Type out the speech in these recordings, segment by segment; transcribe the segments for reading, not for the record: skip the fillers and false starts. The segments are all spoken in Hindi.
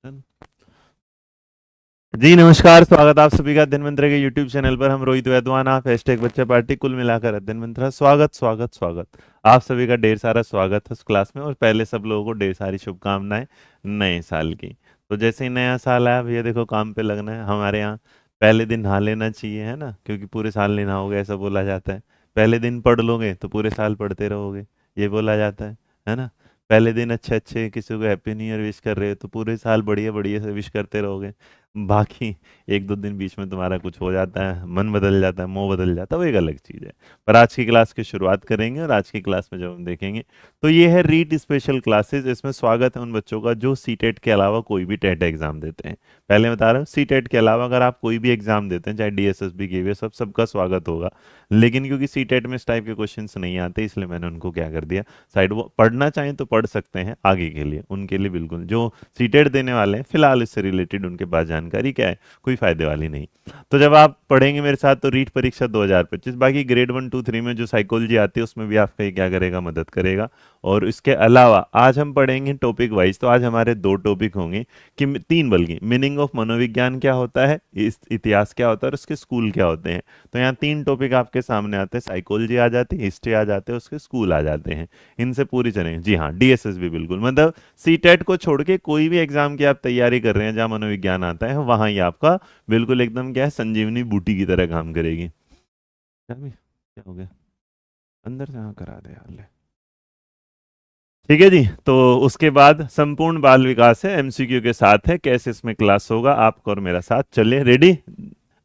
जी नमस्कार, स्वागत आप सभी का अध्ययन मंत्र के यूट्यूब चैनल पर। हम रोहित वैद्वान, आप हैशटैग बच्चा पार्टी, कुल मिलाकर अध्ययन मंत्र। स्वागत स्वागत स्वागत, आप सभी का ढेर सारा स्वागत है उस क्लास में। और पहले सब लोगों को ढेर सारी शुभकामनाएं नए साल की। तो जैसे ही नया साल आया भैया देखो काम पे लगना है। हमारे यहाँ पहले दिन नहा लेना चाहिए, है ना, क्योंकि पूरे साल नहीं नहाओगे ऐसा बोला जाता है। पहले दिन पढ़ लोगे तो पूरे साल पढ़ते रहोगे, ये बोला जाता है ना। पहले दिन अच्छे अच्छे किसी को हैप्पी न्यू ईयर विश कर रहे हो तो पूरे साल बढ़िया बढ़िया से विश करते रहोगे। बाकी एक दो दिन बीच में तुम्हारा कुछ हो जाता है, मन बदल जाता है, मोह बदल जाता है, वो एक अलग चीज़ है। पर आज की क्लास की शुरुआत करेंगे और आज की क्लास में जब हम देखेंगे तो ये है रीट स्पेशल क्लासेस। इसमें स्वागत है उन बच्चों का जो सीटेट के अलावा कोई भी टेट एग्जाम देते हैं। पहले बता रहा हूँ, सीटेट के अलावा अगर आप कोई भी एग्जाम देते हैं, चाहे डीएसएसबी के सब सबका स्वागत होगा। लेकिन क्योंकि सीटेट में इस टाइप के क्वेश्चन नहीं आते, इसलिए मैंने उनको क्या कर दिया साइड। वो पढ़ना चाहें तो पढ़ सकते हैं आगे के लिए, उनके लिए बिल्कुल। जो सीटेट देने वाले हैं फिलहाल इससे रिलेटेड उनके पास जानकारी क्या है, कोई फायदे वाली नहीं। तो जब आप पढ़ेंगे मेरे साथ तो रीट परीक्षा 2025, बाकी ग्रेड 1 2 3 में जो साइकोलॉजी आती है उसमें भी आपका ये क्या करेगा, मदद करेगा। और इसके अलावा आज हम पढ़ेंगे टॉपिक वाइज। तो आज हमारे दो टॉपिक होंगे, कि तीन बल्कि, मीनिंग ऑफ मनोविज्ञान क्या होता है, इतिहास क्या होता है और उसके स्कूल क्या होते हैं। तो यहाँ तीन टॉपिक आपके सामने आते हैं, साइकोलॉजी आ जाती है, हिस्ट्री आ जाते हैं, उसके स्कूल आ जाते हैं। इनसे पूरी चलेंगे। जी हाँ, डीएसएस भी बिल्कुल, मतलब सीटेट को छोड़ के कोई भी एग्जाम की आप तैयारी कर रहे हैं जहां मनोविज्ञान आता है, वहां ही आपका बिल्कुल एकदम क्या है, संजीवनी बूटी की तरह काम करेगी। क्या हो गया, अंदर से हाँ करा दे यार ले। ठीक है जी। तो उसके बाद संपूर्ण बाल विकास है, एमसीक्यू के साथ है। कैसे इसमें क्लास होगा, आपको और मेरा साथ चलिए। रेडी?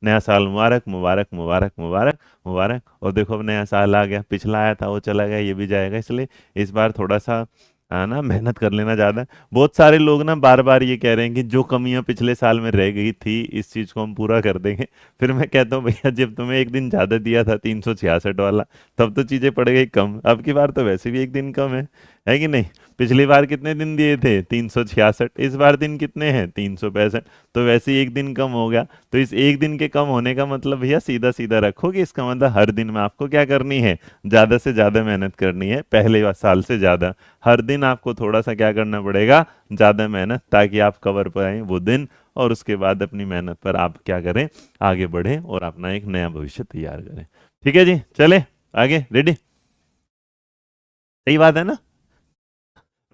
नया साल मुबारक मुबारक मुबारक मुबारक मुबारक। और देखो अब नया साल आ गया, पिछला आया था वो चला गया, ये भी जाएगा, इसलिए इस बार थोड़ा सा ना मेहनत कर लेना ज़्यादा। बहुत सारे लोग ना बार बार ये कह रहे हैं कि जो कमियां पिछले साल में रह गई थी इस चीज़ को हम पूरा कर देंगे। फिर मैं कहता हूँ भैया जब तुम्हें एक दिन ज़्यादा दिया था 366 वाला, तब तो चीज़ें पड़ गई कम। अब की बार तो वैसे भी एक दिन कम है कि नहीं? पिछली बार कितने दिन दिए थे? 366। इस बार दिन कितने हैं? 365। तो वैसे ही एक दिन कम हो गया। तो इस एक दिन के कम होने का मतलब भैया सीधा सीधा रखो कि इसका मतलब हर दिन में आपको क्या करनी है, ज़्यादा से ज़्यादा मेहनत करनी है, पहले साल से ज़्यादा। हर दिन आपको थोड़ा सा क्या करना पड़ेगा, ज़्यादा मेहनत, ताकि आप कवर पाएं वो दिन। और उसके बाद अपनी मेहनत पर आप क्या करें, आगे बढ़ें और अपना एक नया भविष्य तैयार करें। ठीक है जी, चले आगे। रेडी? सही बात है ना?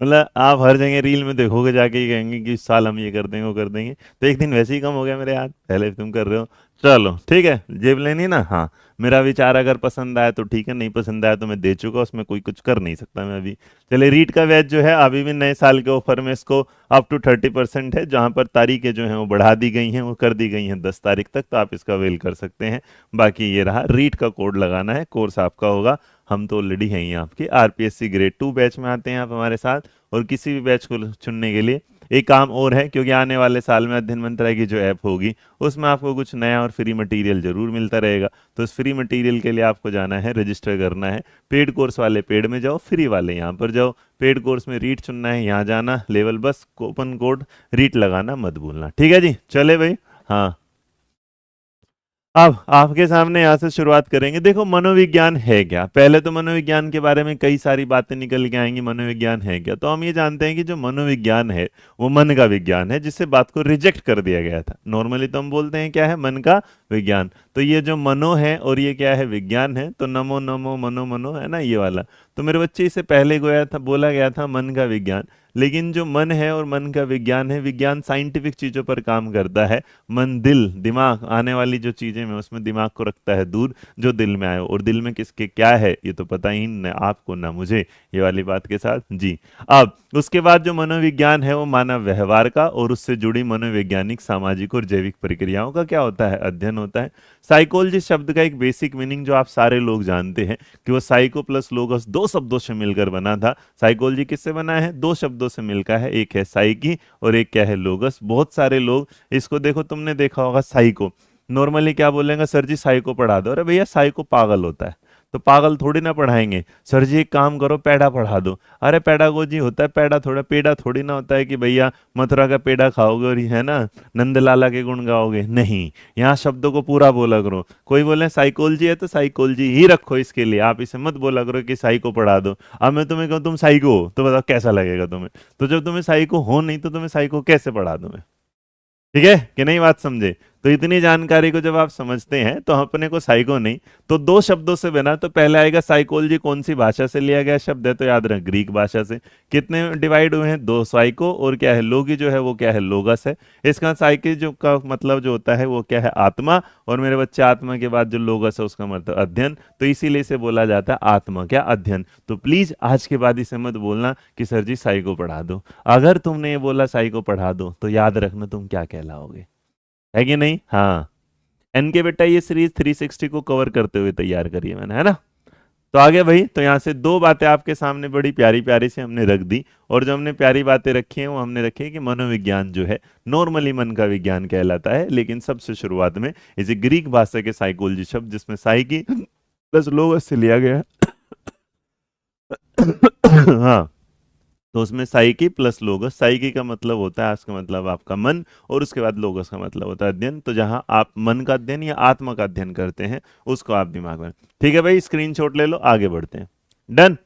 मतलब आप हर जगह रील में देखोगे जाके ही कहेंगे कि इस साल हम ये कर देंगे वो कर देंगे। तो एक दिन वैसे ही कम हो गया मेरे यार, पहले भी तुम कर रहे हो। चलो ठीक है, जेब लेनी ना। हाँ, मेरा विचार अगर पसंद आया तो ठीक है, नहीं पसंद आया तो मैं दे चुका, उसमें कोई कुछ कर नहीं सकता मैं अभी। चलिए, रीट का बैच जो है अभी भी नए साल के ऑफर में इसको अप टू 30% है, जहाँ पर तारीखें जो हैं वो बढ़ा दी गई हैं, वो कर दी गई हैं 10 तारीख तक, तो आप इसका वेल कर सकते हैं। बाकी ये रहा, रीट का कोड लगाना है, कोर्स आपका होगा। हम तो ऑलरेडी हैं ही आपके आरपीएससी ग्रेड 2 बैच में आते हैं आप हमारे साथ। और किसी भी बैच को चुनने के लिए एक काम और है, क्योंकि आने वाले साल में अध्ययन मंत्रालय की जो ऐप होगी उसमें आपको कुछ नया और फ्री मटेरियल जरूर मिलता रहेगा। तो इस फ्री मटेरियल के लिए आपको जाना है, रजिस्टर करना है। पेड कोर्स वाले पेड में जाओ, फ्री वाले यहाँ पर जाओ। पेड कोर्स में रीट चुनना है, यहाँ जाना, लेवल बस कूपन कोड रीट लगाना मत भूलना। ठीक है जी, चले भाई। हाँ, अब आपके सामने यहाँ से शुरुआत करेंगे। देखो मनोविज्ञान है क्या, पहले तो मनोविज्ञान के बारे में कई सारी बातें निकल के आएंगी। मनोविज्ञान है क्या, तो हम ये जानते हैं कि जो मनोविज्ञान है वो मन का विज्ञान है, जिससे बात को रिजेक्ट कर दिया गया था। नॉर्मली तो हम बोलते हैं क्या है, मन का विज्ञान। तो ये जो मनो है और ये क्या है, विज्ञान है। तो नमो नमो मनो मनो है ना ये वाला। तो मेरे बच्चे इसे पहले गोया था, बोला गया था मन का विज्ञान। लेकिन जो मन है और मन का विज्ञान है, विज्ञान साइंटिफिक चीजों पर काम करता है। मन, दिल, दिमाग, आने वाली जो चीजें में उसमें दिमाग को रखता है दूर, जो दिल में आए। और दिल में किसके क्या है ये तो पता ही न आपको ना मुझे, ये वाली बात के साथ जी। अब उसके बाद जो मनोविज्ञान है वो मानव व्यवहार का और उससे जुड़ी मनोवैज्ञानिक, सामाजिक और जैविक प्रक्रियाओं का क्या होता है, अध्ययन होता है। साइकोलॉजी शब्द का एक बेसिक मीनिंग जो आप सारे लोग जानते हैं कि वो साइको प्लस लोगस दो शब्दों से मिलकर बना था। साइकोलॉजी किससे बना है, दो शब्दों से मिलकर है, एक है साइकी और एक क्या है, लोगस। बहुत सारे लोग इसको, देखो तुमने देखा होगा साइको, नॉर्मली क्या बोलेंगे, सर जी साइको पढ़ा दो। अरे भैया साइको पागल होता है। तो पागल थोड़ी ना पढ़ाएंगे। सर जी एक काम करो पेड़ा पढ़ा दो। अरे पेडागोजी होता है पेड़ा, थोड़ा पेड़ा थोड़ी ना होता है कि भैया मथुरा का पेड़ा खाओगे और ये है ना नंदलाला के गुण गाओगे, नहीं। यहाँ शब्दों को पूरा बोला करो। कोई बोले साइकोलॉजी है तो साइकोलॉजी ही रखो इसके लिए, आप इसे मत बोला करो कि साइको पढ़ा दो। अब मैं तुम्हें कहूँ तुम साइको हो तो बताओ कैसा लगेगा तुम्हें? तो जब तुम्हें साइको हो नहीं तो तुम्हें साइको कैसे पढ़ा दूं मैं? ठीक है कि नहीं, बात समझे? तो इतनी जानकारी को जब आप समझते हैं तो अपने को साइको नहीं, तो दो शब्दों से बना, तो पहले आएगा साइकोलॉजी कौन सी भाषा से लिया गया शब्द है, तो याद रखें ग्रीक भाषा से। कितने डिवाइड हुए हैं? दो, साइको और क्या है लोगी जो है वो क्या है लोगस है। इसका साइकिल जो का मतलब जो होता है वो क्या है आत्मा, और मेरे बच्चे आत्मा के बाद जो लोगस है उसका मतलब अध्ययन, तो इसीलिए इसे बोला जाता है आत्मा क्या अध्ययन। तो प्लीज आज के बाद इसे मत बोलना कि सर जी साइको पढ़ा दो। अगर तुमने ये बोला साइको पढ़ा दो तो याद रखना तुम क्या कहलाओगे, है कि नहीं? हाँ। एन के बेटा ये सीरीज 360 को कवर करते हुए तैयार करी है मैंने, है ना? तो आगे भाई, तो यहाँ से दो बातें आपके सामने बड़ी प्यारी प्यारी से हमने रख दी, और जो हमने प्यारी बातें रखी हैं वो हमने रखी है कि मनोविज्ञान जो है नॉर्मली मन का विज्ञान कहलाता है, लेकिन सबसे शुरुआत में इसे ग्रीक भाषा के साइकोलॉजी शब्द जिसमें साइकी प्लस लोगस से लिया गया है। हाँ, तो उसमें साइकी प्लस लोगस, साइकी का मतलब होता है उसका मतलब आपका मन, और उसके बाद लोगस का मतलब होता है अध्ययन। तो जहां आप मन का अध्ययन या आत्मा का अध्ययन करते हैं उसको आप दिमाग में, ठीक है भाई, स्क्रीनशॉट ले लो, आगे बढ़ते हैं। डन।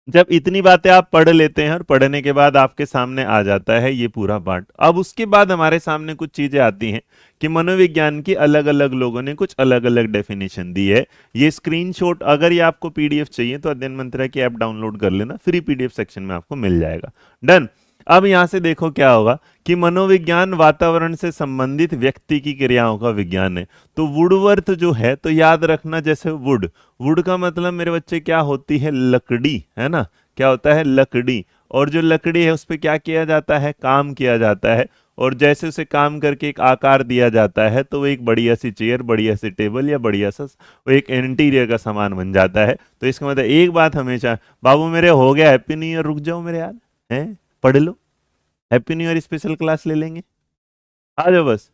जब इतनी बातें आप पढ़ लेते हैं और पढ़ने के बाद आपके सामने आ जाता है ये पूरा पार्ट, अब उसके बाद हमारे सामने कुछ चीजें आती हैं कि मनोविज्ञान की अलग अलग लोगों ने कुछ अलग अलग डेफिनेशन दी है। ये स्क्रीनशॉट, अगर ये आपको पीडीएफ चाहिए तो अध्ययन मंत्रा की ऐप डाउनलोड कर लेना, फ्री पीडीएफ सेक्शन में आपको मिल जाएगा। डन। अब यहां से देखो क्या होगा कि मनोविज्ञान वातावरण से संबंधित व्यक्ति की क्रियाओं का विज्ञान है। तो वुडवर्थ जो है, तो याद रखना, जैसे वुड, वुड का मतलब मेरे बच्चे क्या होती है? लकड़ी, है ना? क्या होता है? लकड़ी। और जो लकड़ी है उस पे क्या किया जाता है? काम किया जाता है। और जैसे उसे काम करके एक आकार दिया जाता है तो वो एक बढ़िया सी चेयर, बढ़िया सी टेबल, या बढ़िया सा वो एक इंटीरियर का सामान बन जाता है। तो इसका मतलब एक बात हमेशा, बाबू मेरे हो गया हैप्पी न्यू ईयर, रुक जाओ मेरे यार, हैं पढ़ लो, happy new year special class ले लेंगे, आ जाओ बस।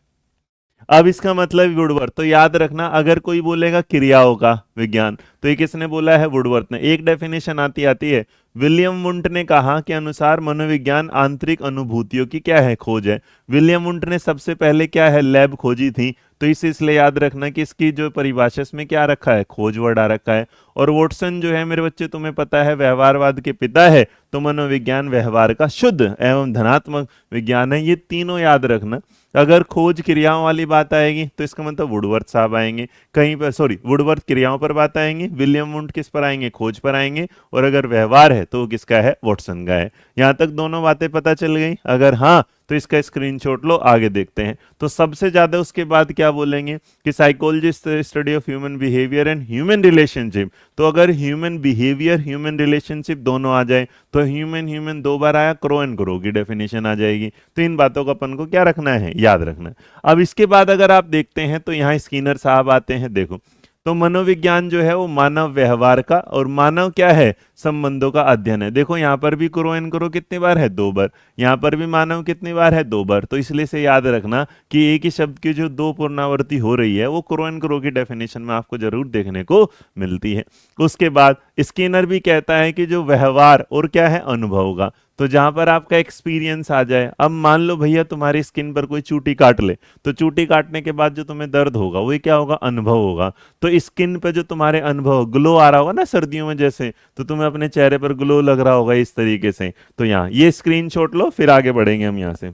अब इसका मतलब वुडवर्थ, तो याद रखना अगर कोई बोलेगा क्रियाओं का विज्ञान, तो ये किसने बोला है? वुडवर्थ ने। एक डेफिनेशन आती आती है, विलियम वुंट ने कहा के अनुसार मनोविज्ञान आंतरिक अनुभूतियों की क्या है? खोज है। विलियम वुंट ने सबसे पहले क्या है? लैब खोजी थी। तो इसे इसलिए याद रखना कि इसकी जो परिभाषा इसमें क्या रखा है? खोज वर्ड आ रखा है। और वॉटसन जो है मेरे बच्चे तुम्हें पता है व्यवहारवाद के पिता है, तो मनोविज्ञान व्यवहार का शुद्ध एवं धनात्मक विज्ञान है। ये तीनों याद रखना। अगर खोज क्रियाओं वाली बात आएगी तो इसका मतलब वुडवर्थ साहब आएंगे कहीं पर, सॉरी वुडवर्थ क्रियाओं पर बात आएंगे, विलियम वुंट किस पर आएंगे? खोज पर आएंगे। और अगर व्यवहार है तो वो किसका है? वॉटसन का है। यहां तक दोनों बातें पता चल गई? अगर हाँ तो इसका स्क्रीनशॉट लो, आगे देखते हैं। तो सबसे ज्यादा उसके बाद क्या बोलेंगे कि psychologist study of human behaviour and human relationship. तो अगर ह्यूमन बिहेवियर ह्यूमन रिलेशनशिप दोनों आ जाए तो ह्यूमन ह्यूमन दो बार आया, क्रो एंड क्रो की डेफिनेशन आ जाएगी। तो इन बातों का अपन को क्या रखना है? याद रखना है। अब इसके बाद अगर आप देखते हैं तो यहाँ स्किनर साहब आते हैं, देखो। तो मनोविज्ञान जो है वो मानव व्यवहार का और मानव क्या है? संबंधों का अध्ययन है। देखो यहाँ पर भी क्रो एंड क्रो कितनी बार है? दो बार। यहाँ पर भी मानव कितनी बार है? दो बार। तो इसलिए से याद रखना कि एक ही शब्द की जो दो पुनरावृत्ति हो रही है वो क्रो एंड क्रो की डेफिनेशन में आपको जरूर देखने को मिलती है। उसके बाद स्किनर भी कहता है कि जो व्यवहार और क्या है? अनुभव का। तो जहां पर आपका एक्सपीरियंस आ जाए, अब मान लो भैया तुम्हारी स्किन पर कोई चूटी काट ले, तो चूटी काटने के बाद जो तुम्हें दर्द होगा वही क्या होगा? अनुभव होगा। तो स्किन पे जो तुम्हारे अनुभव ग्लो आ रहा होगा ना सर्दियों में जैसे, तो तुम्हें अपने चेहरे पर ग्लो लग रहा होगा इस तरीके से। तो यहाँ ये स्क्रीनशॉट लो, फिर आगे बढ़ेंगे हम यहाँ से।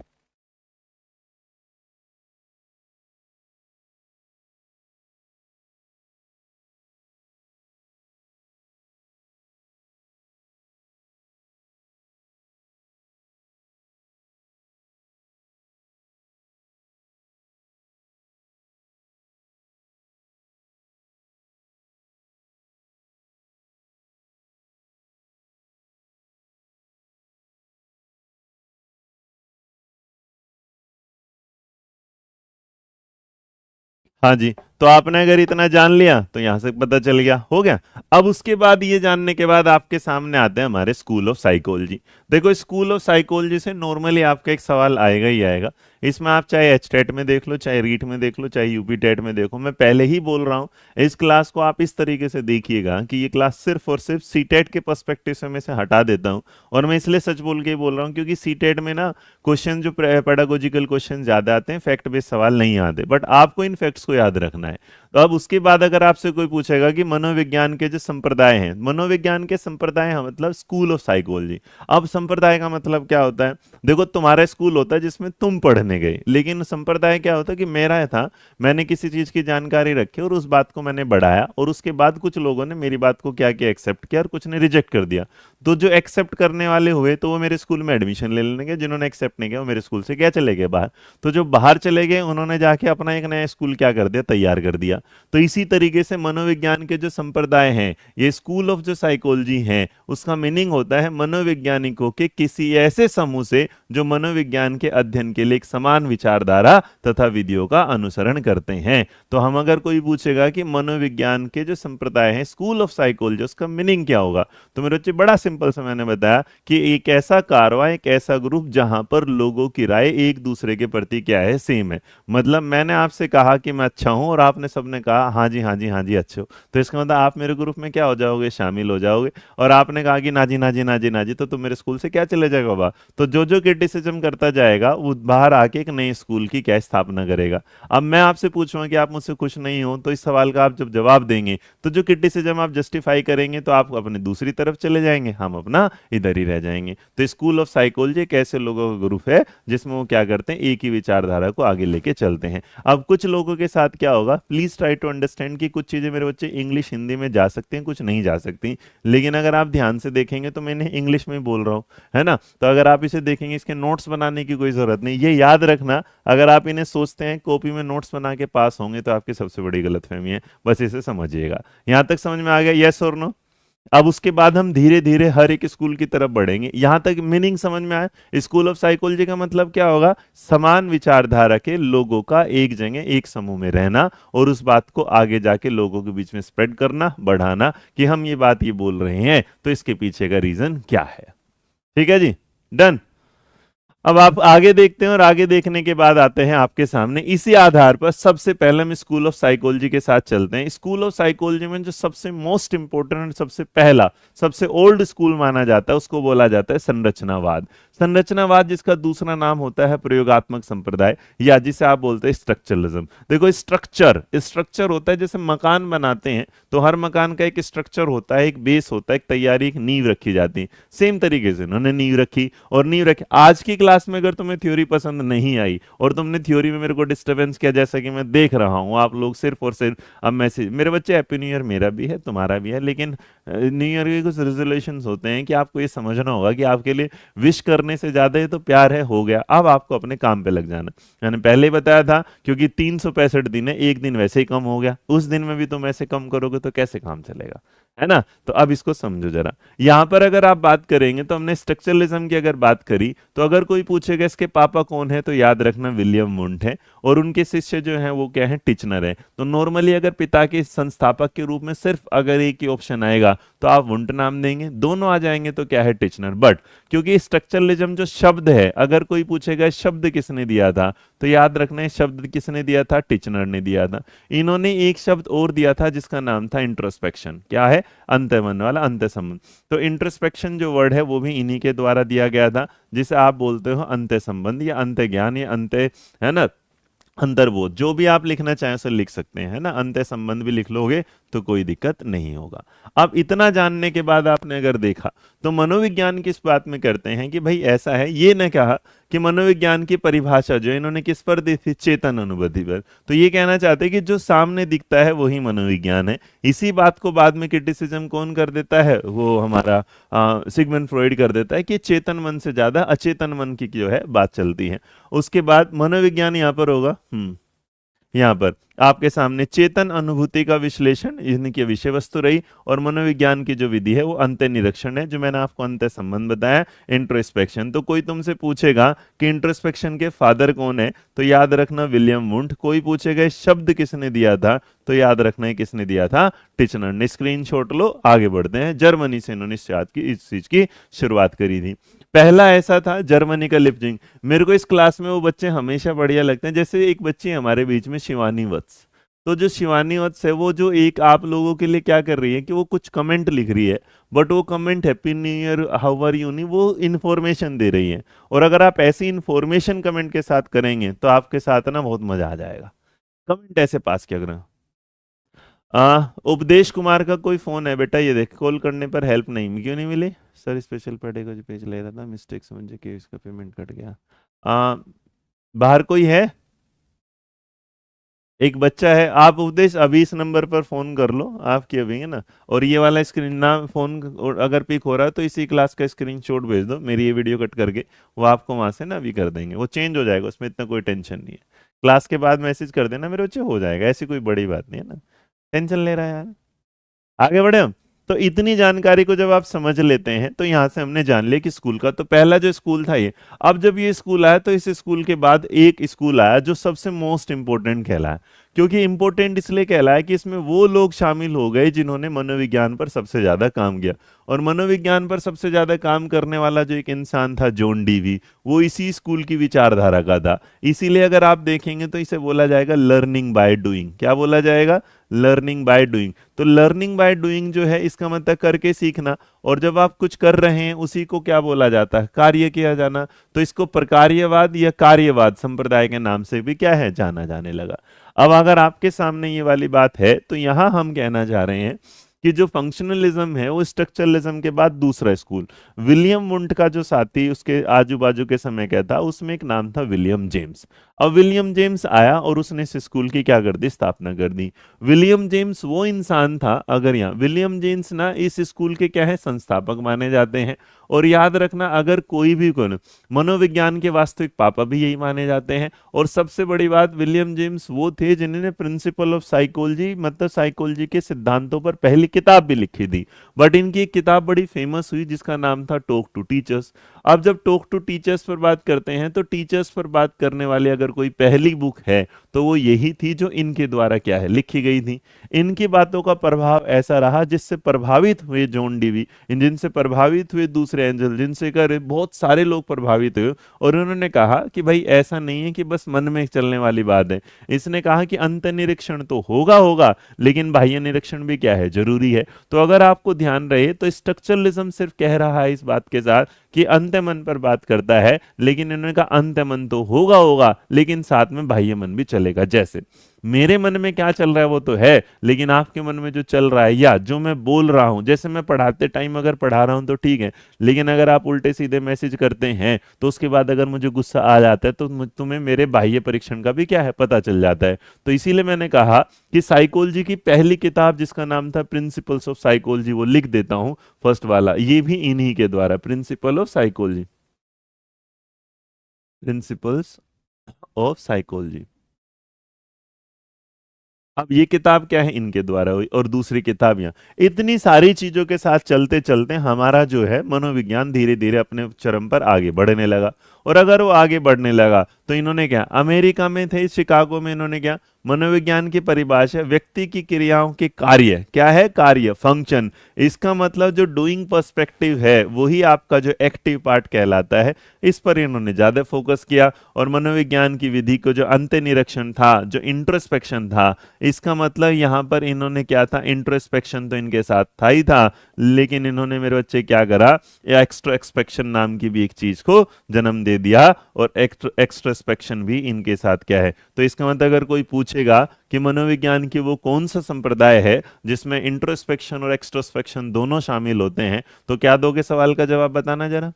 हाँ जी, तो आपने अगर इतना जान लिया तो यहां से पता चल गया, हो गया। अब उसके बाद ये जानने के बाद आपके सामने आते हैं हमारे स्कूल ऑफ साइकोलॉजी। देखो स्कूल ऑफ साइकोलॉजी से नॉर्मली आपका एक सवाल आएगा ही आएगा। इसमें आप चाहे एचटेट में देख लो, चाहे रीट में देख लो, चाहे यूपी टेट में देखो, मैं पहले ही बोल रहा हूं इस क्लास को आप इस तरीके से देखिएगा कि ये क्लास सिर्फ और सिर्फ सीटेट के पर्सपेक्टिव से मैं इसे हटा देता हूं। और मैं इसलिए सच बोल के ही बोल रहा हूं क्योंकि सीटेट में ना क्वेश्चन जो पेडागोजिकल क्वेश्चन ज्यादा आते हैं, फैक्ट बेस्ड सवाल नहीं आते, बट आपको इन फैक्ट्स को याद रखना है। तो अब उसके बाद अगर आपसे कोई पूछेगा कि मनोविज्ञान के जो संप्रदाय हैं, मनोविज्ञान के संप्रदाय हैं मतलब स्कूल ऑफ साइकोलॉजी। अब संप्रदाय का मतलब क्या होता है? देखो तुम्हारा स्कूल होता है जिसमें तुम पढ़ने गए, लेकिन संप्रदाय क्या होता है कि मेरा था, मैंने किसी चीज की जानकारी रखी और उस बात को मैंने बढ़ाया, और उसके बाद कुछ लोगों ने मेरी बात को क्या किया, एक्सेप्ट किया, और कुछ ने रिजेक्ट कर दिया। तो जो एक्सेप्ट करने वाले हुए तो वो मेरे स्कूल में एडमिशन ले लेने गए, जिन्होंने एक्सेप्ट नहीं किया वो मेरे स्कूल से क्या चले गए बाहर। तो जो बाहर चले गए उन्होंने जाके अपना एक नया स्कूल क्या कर दिया, तैयार कर दिया। तो इसी तरीके से मनोविज्ञान के जो संप्रदाय हैं, ये स्कूल ऑफ जो साइकोलॉजी है, उसका मीनिंग होता है मनोवैज्ञानिकों के किसी ऐसे समूह से जो मनोविज्ञान के अध्ययन के लिए एक समान विचारधारा तथा विधियों का अनुसरण करते हैं। तो हम अगर कोई पूछेगा कि मनोविज्ञान के जो संप्रदाय हैं, स्कूल ऑफ साइकोलॉजी, उसका मीनिंग क्या होगा, तो मेरे बच्चे बड़ा सिंपल से मैंने बताया कि एक ऐसा कारवां, एक ऐसा ग्रुप जहां पर लोगों की राय एक दूसरे के प्रति क्या है, सेम है। मतलब मैंने आपसे कहा कि मैं अच्छा हूं और आपने सबने कहा हाँ जी हाँ जी हाँ जी अच्छे हो, तो इसका मतलब आप मेरे ग्रुप में क्या हो जाओगे, शामिल हो जाओगे। और आपने कहा कि ना जी ना जी ना जी ना जी, तो तुम मेरे स्कूल से क्या चले जाएगा बाबा। तो जो जो क्रिटिसिज्म करता जाएगा वो बाहर आके एक नए स्कूल की क्या स्थापना करेगा। अब मैं आपसे पूछूंगा कि आप मुझसे खुश नहीं हो, तो इस सवाल का आप जब जवाब देंगे तो जो क्रिटिसिज्म आप जस्टिफाई करेंगे तो आप अपने दूसरी तरफ चले जाएंगे, हम अपना इधर ही रह जाएंगे। तो स्कूल ऑफ साइकोलॉजी एक ऐसे लोगों का ग्रुप है जिसमें वो क्या करते हैं, एक ही विचारधारा को आगे लेके चलते हैं। अब कुछ लोगों के साथ क्या होगा, प्लीज ट्राई टू अंडरस्टैंड कि कुछ चीजें मेरे बच्चे इंग्लिश हिंदी में जा सकती हैं, कुछ नहीं जा सकती, लेकिन अगर आप ध्यान से देखेंगे तो मैंने इंग्लिश में बोल रहा हूँ, है ना। तो अगर आप इसे देखेंगे, इसके नोट्स बनाने की कोई जरूरत नहीं। ये याद रखना, अगर आप इन्हें सोचते हैं कॉपी में नोट्स बना के पास होंगे तो आपकी सबसे बड़ी गलतफहमी है, बस इसे समझिएगा। यहां तक समझ में आ गया, यस और नो? अब उसके बाद हम धीरे धीरे हर एक स्कूल की तरफ बढ़ेंगे। यहां तक मीनिंग समझ में आया? स्कूल ऑफ साइकोलॉजी का मतलब क्या होगा, समान विचारधारा के लोगों का एक जगह एक समूह में रहना और उस बात को आगे जाके लोगों के बीच में स्प्रेड करना, बढ़ाना कि हम ये बात ये बोल रहे हैं तो इसके पीछे का रीजन क्या है। ठीक है जी, डन। अब आप आगे देखते हैं और आगे देखने के बाद आते हैं आपके सामने इसी आधार पर सबसे पहले हम स्कूल ऑफ साइकोलॉजी के साथ चलते हैं। स्कूल ऑफ साइकोलॉजी में जो सबसे मोस्ट इंपोर्टेंट, सबसे पहला, सबसे ओल्ड स्कूल माना जाता है उसको बोला जाता है संरचनावाद। संरचनावाद जिसका दूसरा नाम होता है प्रयोगात्मक संप्रदाय, या जिसे आप बोलते हैं स्ट्रक्चरलिज्म। देखो स्ट्रक्चर होता है, जैसे मकान बनाते हैं तो हर मकान का एक स्ट्रक्चर होता है, एक बेस होता है, एक तैयारी, एक नींव रखी जाती है। सेम तरीके से उन्होंने नींव रखी और नींव रखी। आज की क्लास में अगर तुम्हें थ्योरी पसंद नहीं आई और तुमने थ्योरी में मेरे को डिस्टरबेंस किया, जैसा कि मैं देख रहा हूं आप लोग सिर्फ और सिर्फ अब मैसेज, मेरे बच्चे हैप्पी न्यू ईयर मेरा भी है तुम्हारा भी है, लेकिन न्यू ईयर के कुछ रेजोल्यूशंस होते हैं कि आपको ये समझना होगा कि आपके लिए विश करने से ज्यादा ये तो प्यार है, हो गया, अब आपको अपने काम पे लग जाना। मैंने पहले ही बताया था क्योंकि 365 दिन है, एक दिन वैसे ही कम हो गया, उस दिन में भी तुम ऐसे कम करोगे तो कैसे काम चलेगा, है ना। तो अब इसको समझो जरा। यहां पर अगर आप बात करेंगे तो हमने स्ट्रक्चरलिज्म की अगर बात करी तो अगर कोई पूछेगा इसके पापा कौन है तो याद रखना विलियम वुंट है और उनके शिष्य जो हैं वो क्या है, टिचनर है। तो नॉर्मली अगर पिता के संस्थापक के रूप में सिर्फ अगर एक ही ऑप्शन आएगा तो आप वुंट नाम देंगे, दोनों आ जाएंगे तो क्या है, टिचनर। बट क्योंकि स्ट्रक्चरलिज्म जो शब्द है, अगर कोई पूछेगा शब्द किसने दिया था तो याद रखना है शब्द किसने दिया था, टिचनर ने दिया था। इन्होंने एक शब्द और दिया था जिसका नाम था इंट्रोस्पेक्शन। क्या है, अंतर्मन वाला, अंत संबंध। तो इंट्रोस्पेक्शन जो वर्ड है वो भी इन्हीं के द्वारा दिया गया था, जिसे आप बोलते हो अंत संबंध या अंत ज्ञान या अंत, है ना, अंतर्बोध। जो भी आप लिखना चाहें उसे लिख सकते हैं, है ना, अंत संबंध भी लिख लोगे तो कोई दिक्कत नहीं होगा। अब इतना जानने के बाद आपने अगर देखा तो मनोविज्ञान किस बात में करते हैं कि भाई ऐसा है, ये न कहा कि मनोविज्ञान की परिभाषा जो इन्होंने किस पर दी थी, चेतन अनुभूति पर। तो ये कहना चाहते हैं कि जो सामने दिखता है वही मनोविज्ञान है। इसी बात को बाद में क्रिटिसिज्म कौन कर देता है, वो हमारा सिगमंड फ्रॉइड कर देता है कि चेतन मन से ज्यादा अचेतन मन की जो है बात चलती है। उसके बाद मनोविज्ञान यहाँ पर होगा, यहाँ पर आपके सामने चेतन अनुभूति का विश्लेषण इनकी विषय वस्तु रही, और मनोविज्ञान की जो विधि है वो अंत्य निरीक्षण है, जो मैंने आपको अंत्य संबंध बताया, इंट्रोस्पेक्शन। तो कोई तुमसे पूछेगा कि इंट्रोस्पेक्शन के फादर कौन है, तो याद रखना विलियम वुंट। कोई पूछेगा इस शब्द किसने दिया था, तो याद रखना है किसने दिया था, टिचनर ने। स्क्रीनशॉट लो, आगे बढ़ते हैं। जर्मनी से इन्होंने इस चीज की शुरुआत करी थी। पहला ऐसा था जर्मनी का लिपजिंग। मेरे को इस क्लास में वो बच्चे हमेशा बढ़िया लगते हैं, जैसे एक बच्ची है हमारे बीच में, शिवानी वत्स। तो जो शिवानी वत्स है वो जो एक आप लोगों के लिए क्या कर रही है कि वो कुछ कमेंट लिख रही है, बट वो comment happy new year how are you नहीं, वो इन्फॉर्मेशन दे रही है। और अगर आप ऐसी इन्फॉर्मेशन कमेंट के साथ करेंगे तो आपके साथ ना बहुत मजा आ जाएगा। कमेंट ऐसे पास किया करें। उपदेश कुमार का कोई फोन है बेटा, ये देख, कॉल करने पर हेल्प नहीं, क्यों नहीं मिली सर? स्पेशल पढ़े को जो पेज ले रहा था, मिस्टेक समझे कि इसका पेमेंट कट गया। बाहर कोई है? एक बच्चा है। आप उपदेश अभी इस नंबर पर फोन कर लो, आपकी अभी है ना। और ये वाला स्क्रीन ना फोन अगर पिक हो रहा है तो इसी क्लास का स्क्रीनशॉट भेज दो, मेरी ये वीडियो कट करके वो आपको वहां से ना अभी कर देंगे, वो चेंज हो जाएगा, उसमें इतना कोई टेंशन नहीं है। क्लास के बाद मैसेज कर देना मेरे बच्चे, हो जाएगा, ऐसी कोई बड़ी बात नहीं है ना। टेंशन ले रहा है यार। आगे बढ़े हम। तो इतनी जानकारी को जब आप समझ लेते हैं तो यहां से हमने जान लिया कि स्कूल का तो पहला जो स्कूल था ये। अब जब ये स्कूल आया तो इस स्कूल के बाद एक स्कूल आया जो सबसे मोस्ट इंपोर्टेंट कहलाया। क्योंकि इंपोर्टेंट इसलिए कहलाया कि इसमें वो लोग शामिल हो गए जिन्होंने मनोविज्ञान पर सबसे ज्यादा काम किया। और मनोविज्ञान पर सबसे ज्यादा काम करने वाला जो एक इंसान था, जॉन डीवी, वो इसी स्कूल की विचारधारा का था। इसीलिए अगर आप देखेंगे तो इसे बोला जाएगा लर्निंग बाय डूइंग। क्या बोला जाएगा? Learning by doing. तो लर्निंग बाय डूइंग जो है इसका मतलब करके सीखना। और जब आप कुछ कर रहे हैं उसी को क्या बोला जाता है? कार्य किया जाना। तो इसको प्रकार्यवाद या कार्यवाद संप्रदाय के नाम से भी क्या है, जाना जाने लगा। अब अगर आपके सामने ये वाली बात है तो यहां हम कहना चाह रहे हैं कि जो फंक्शनलिज्म है वो स्ट्रक्चरलिज्म के बाद दूसरा स्कूल, विलियम वुंट का जो साथी उसके आजू बाजू के समय का था, उसमें एक नाम था विलियम जेम्स। अब विलियम जेम्स आया और उसने इस स्कूल की क्या कर दी, स्थापना कर दी। विलियम जेम्स वो इंसान था, अगर यहाँ विलियम जेम्स ना इस स्कूल के क्या है, संस्थापक माने जाते हैं। और याद रखना, अगर कोई भी कौन, मनोविज्ञान के वास्तविक पापा भी यही माने जाते हैं। और सबसे बड़ी बात, विलियम जेम्स वो थे जिन्होंने प्रिंसिपल ऑफ साइकोलॉजी, मतलब साइकोलॉजी के सिद्धांतों पर पहली किताब भी लिखी थी। बट इनकी एक किताब बड़ी फेमस हुई जिसका नाम था टॉक टू टीचर्स। अब जब टॉक टू टीचर्स पर बात करते हैं तो टीचर्स पर बात करने वाली अगर कोई पहली बुक है तो वो यही थी जो इनके द्वारा क्या है, लिखी गई थी। इनकी बातों का प्रभाव ऐसा रहा जिससे प्रभावित हुए जॉन डीवी, जिनसे प्रभावित हुए दूसरे एंजल, जिनसे कर बहुत सारे लोग प्रभावित हुए। और उन्होंने कहा कि भाई ऐसा नहीं है कि बस मन में चलने वाली बात है। इसने कहा कि अंत निरीक्षण तो होगा होगा, लेकिन बाह्य निरीक्षण भी क्या है, जरूरी है। तो अगर आपको ध्यान रहे तो स्ट्रक्चरलिज्म सिर्फ कह रहा है इस बात के साथ कि अंत मन पर बात करता है, लेकिन इन्होंने कहा अंत मन तो होगा होगा, लेकिन साथ में बाह्य मन भी चलेगा। जैसे मेरे मन में क्या चल रहा है वो तो है, लेकिन आपके मन में जो चल रहा है या जो मैं बोल रहा हूं, जैसे मैं पढ़ाते टाइम अगर पढ़ा रहा हूं तो ठीक है, लेकिन अगर आप उल्टे सीधे मैसेज करते हैं तो उसके बाद अगर मुझे गुस्सा आ जाता है तो तुम्हें मेरे बाह्य परीक्षण का भी क्या है, पता चल जाता है। तो इसीलिए मैंने कहा कि साइकोलॉजी की पहली किताब जिसका नाम था प्रिंसिपल्स ऑफ साइकोलॉजी, वो लिख देता हूं फर्स्ट वाला, ये भी इन्हीं के द्वारा, principle of psychology, principles of psychology. अब ये किताब क्या है, इनके द्वारा हुई। और दूसरी किताब यहाँ, इतनी सारी चीजों के साथ चलते चलते हमारा जो है मनोविज्ञान धीरे धीरे अपने चरम पर आगे बढ़ने लगा। और अगर वो आगे बढ़ने लगा तो इन्होंने क्या, अमेरिका में थे शिकागो में, इन्होंने क्या, मनोविज्ञान की परिभाषा व्यक्ति की क्रियाओं के कार्य, क्या है, कार्य, फंक्शन। इसका मतलब जो डूइंग पर्सपेक्टिव है वही आपका जो एक्टिव पार्ट कहलाता है, इस पर इन्होंने ज्यादा फोकस किया। और मनोविज्ञान की विधि को जो अंत्य निरीक्षण था, जो इंट्रोस्पेक्शन था, इसका मतलब यहां पर इन्होंने क्या था, इंट्रोस्पेक्शन तो इनके साथ था ही था, लेकिन इन्होंने मेरे बच्चे क्या करा, एक्स्ट्रोस्पेक्शन नाम की भी एक चीज को जन्म दे दिया। और एक्स्ट्रोस्पेक्शन भी इनके साथ क्या है। तो इसका मतलब अगर कोई पूछेगा कि मनोविज्ञान की वो कौन सा संप्रदाय है जिसमें इंट्रोस्पेक्शन और एक्स्ट्रोस्पेक्शन दोनों शामिल होते हैं, तो क्या दोगे सवाल का जवाब, बताना जरा,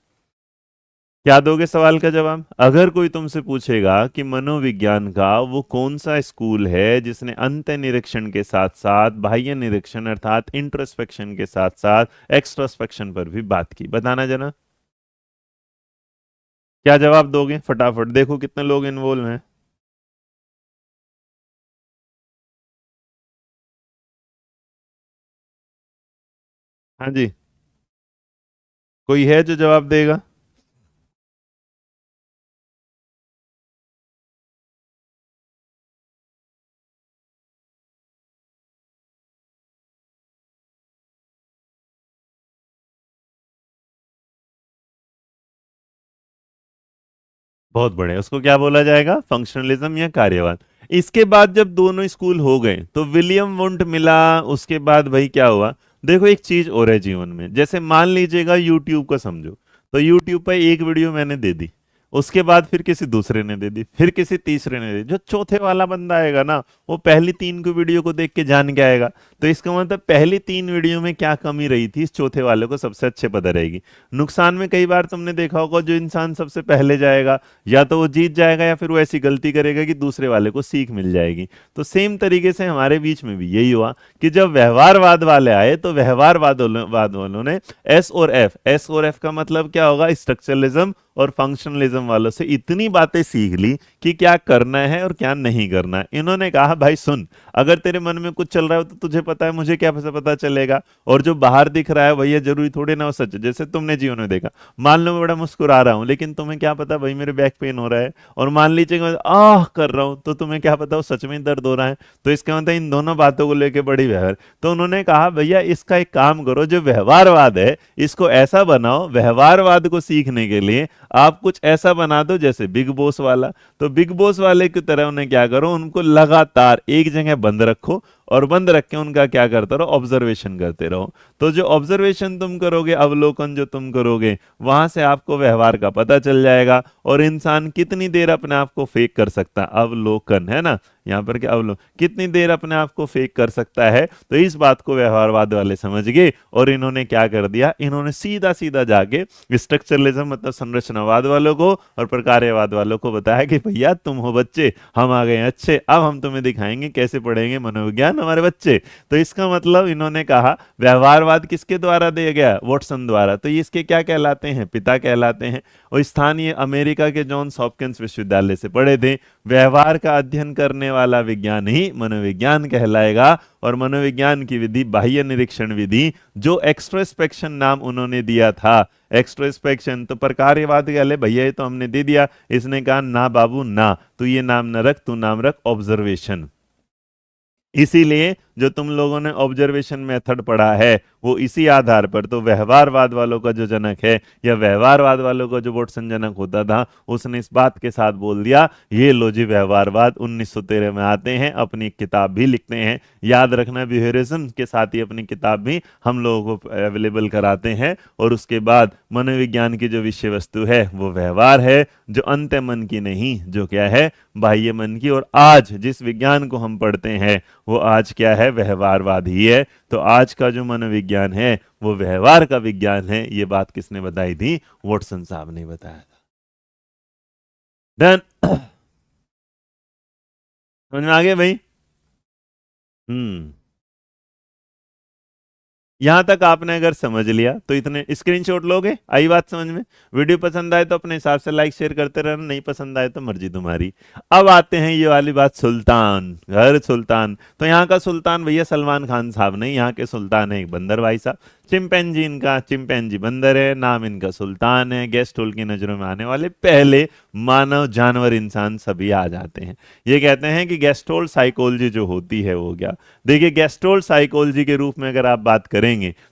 क्या दोगे सवाल का जवाब? अगर कोई तुमसे पूछेगा कि मनोविज्ञान का वो कौन सा स्कूल है जिसने अंत निरीक्षण के साथ साथ बाह्य निरीक्षण अर्थात इंट्रोस्पेक्शन के साथ साथ एक्स्ट्रोस्पेक्शन पर भी बात की, बताना जरा, क्या जवाब दोगे फटाफट, देखो कितने लोग इन्वॉल्व हैं। हाँ जी, कोई है जो जवाब देगा? बहुत बढ़िया, उसको क्या बोला जाएगा? फंक्शनलिज्म या कार्यवाद। इसके बाद जब दोनों स्कूल हो गए तो विलियम वुंट मिला। उसके बाद भाई क्या हुआ? देखो एक चीज और है जीवन में, जैसे मान लीजिएगा यूट्यूब का समझो, तो यूट्यूब पे एक वीडियो मैंने दे दी, उसके बाद फिर किसी दूसरे ने दे दी, फिर किसी तीसरे ने दे दी, जो चौथे वाला बंदा आएगा ना, वो पहली तीन को वीडियो को देख के जान के आएगा। तो इसका मतलब पहली तीन वीडियो में क्या कमी रही थी, इस चौथे वाले को सबसे अच्छे पता रहेगी। नुकसान में कई बार तुमने देखा होगा, जो इंसान सबसे पहले जाएगा या तो वो जीत जाएगा, या फिर वो ऐसी गलती करेगा कि दूसरे वाले को सीख मिल जाएगी। तो सेम तरीके से हमारे बीच में भी यही हुआ कि जब व्यवहारवाद वाले आए तो व्यवहारवाद वालों ने एस और एफ का मतलब क्या होगा, स्ट्रक्चरलिज्म और फंक्शनलिज्म वालों से इतनी बातें सीख ली कि क्या करना है और क्या नहीं करना है। इन्होंने कहा भाई सुन, अगर तेरे मन में कुछ चल रहा है तो तुझे पता है, मुझे क्या पता चलेगा? और जो बाहर दिख रहा है भैया जरूरी थोड़ी ना हो सच। जैसे तुमने जीवन में देखा, मान लो मैं बड़ा मुस्कुरा रहा हूं, लेकिन तुम्हें क्या पता भाई मेरे बैक पेन हो रहा है। और मान लीजिए मैं आह कर रहा हूं, तो तुम्हें क्या पता वो सच में दर्द हो रहा है। तो इसका मतलब इन दोनों बातों को लेकर बड़ी व्यवहार। तो उन्होंने कहा भैया इसका एक काम करो, जो व्यवहारवाद है इसको ऐसा बनाओ, व्यवहारवाद को सीखने के लिए आप कुछ ऐसा बना दो जैसे बिग बॉस वाला। तो बिग बॉस वाले की तरह उन्हें क्या करो, उनको लगातार एक जगह बंद रखो, और बंद रख के उनका क्या करते रहो, ऑब्जर्वेशन करते रहो। तो जो ऑब्जर्वेशन तुम करोगे, अवलोकन जो तुम करोगे, वहां से आपको व्यवहार का पता चल जाएगा। और इंसान कितनी देर अपने आप को फेक कर सकता है, अवलोकन है ना, यहाँ पर क्या अवलोकन, कितनी देर अपने आप को फेक कर सकता है। तो इस बात को व्यवहारवाद वाले समझ गए, और इन्होंने क्या कर दिया, इन्होंने सीधा सीधा जाके स्ट्रक्चरलिज्म मतलब संरचनावाद वालों को और प्रकार्यवाद वालों को बताया कि भैया तुम हो बच्चे, हम आ गए हैं अच्छे, अब हम तुम्हें दिखाएंगे कैसे पढ़ेंगे मनोविज्ञान हमारे बच्चे। तो इसका मतलब इन्होंने कहा व्यवहारवाद किसके द्वारा दिया गया, वॉटसन द्वारा। तो ये इसके क्या कहलाते हैं, पिता कहलाते हैं। और स्थानीय अमेरिका के जॉन्स हॉपकिंस विश्वविद्यालय से पढ़े थे। व्यवहार का अध्ययन करने वाला विज्ञान ही मनोविज्ञान कहलाएगा। और मनोविज्ञान की विधि बाह्य निरीक्षण विधि, जो एक्सट्रोस्पेक्शन नाम उन्होंने दिया था, एक्सट्रोस्पेक्शन। तो प्रकार्यवाद के लिए भैया ये तो हमने दे दिया, इसने कहा ना बाबू ना, तू ये नाम न रख, तू नाम रख ऑब्जर्वेशन। इसीलिए जो तुम लोगों ने ऑब्जर्वेशन मेथड पढ़ा है वो इसी आधार पर, तो व्यवहारवाद वालों का जो जनक है, या व्यवहारवाद वालों का जो वोटसन जनक होता था, उसने इस बात के साथ बोल दिया ये लो जी व्यवहारवाद 1913 में आते हैं, अपनी एक किताब भी लिखते हैं। याद रखना बिहेवियरिज्म के साथ ही अपनी किताब भी हम लोगों को अवेलेबल कराते हैं। और उसके बाद मनोविज्ञान की जो विषय वस्तु है वो व्यवहार है, जो अंत मन की नहीं, जो क्या है, बाह्य मन की। और आज जिस विज्ञान को हम पढ़ते हैं वो आज क्या है, व्यवहारवाद ही है। तो आज का जो मनोविज्ञान है वो व्यवहार का विज्ञान है। ये बात किसने बताई थी, वॉटसन साहब ने बताया था। डन। समझ में आ गया भाई? हम्म। यहां तक आपने अगर समझ लिया तो इतने स्क्रीनशॉट लोगे, आई बात समझ में? वीडियो पसंद आए तो अपने हिसाब से लाइक शेयर करते रहना, नहीं पसंद आए तो मर्जी तुम्हारी। अब आते हैं ये वाली बात, सुल्तान, घर सुल्तान। तो यहाँ का सुल्तान भैया सलमान खान साहब नहीं, यहाँ के सुल्तान है एक बंदर भाई साहब। चिंपैंजी इनका, चिंपैंजी बंदर है, नाम इनका सुल्तान है। गेस्ट होल की नजरों में आने वाले पहले मानव जानवर इंसान सभी आ जाते हैं। ये कहते हैं कि गेस्टोल साइकोलॉजी जो होती है वो क्या, देखिए गेस्टोल साइकोलॉजी के रूप में अगर आप बात करेंगे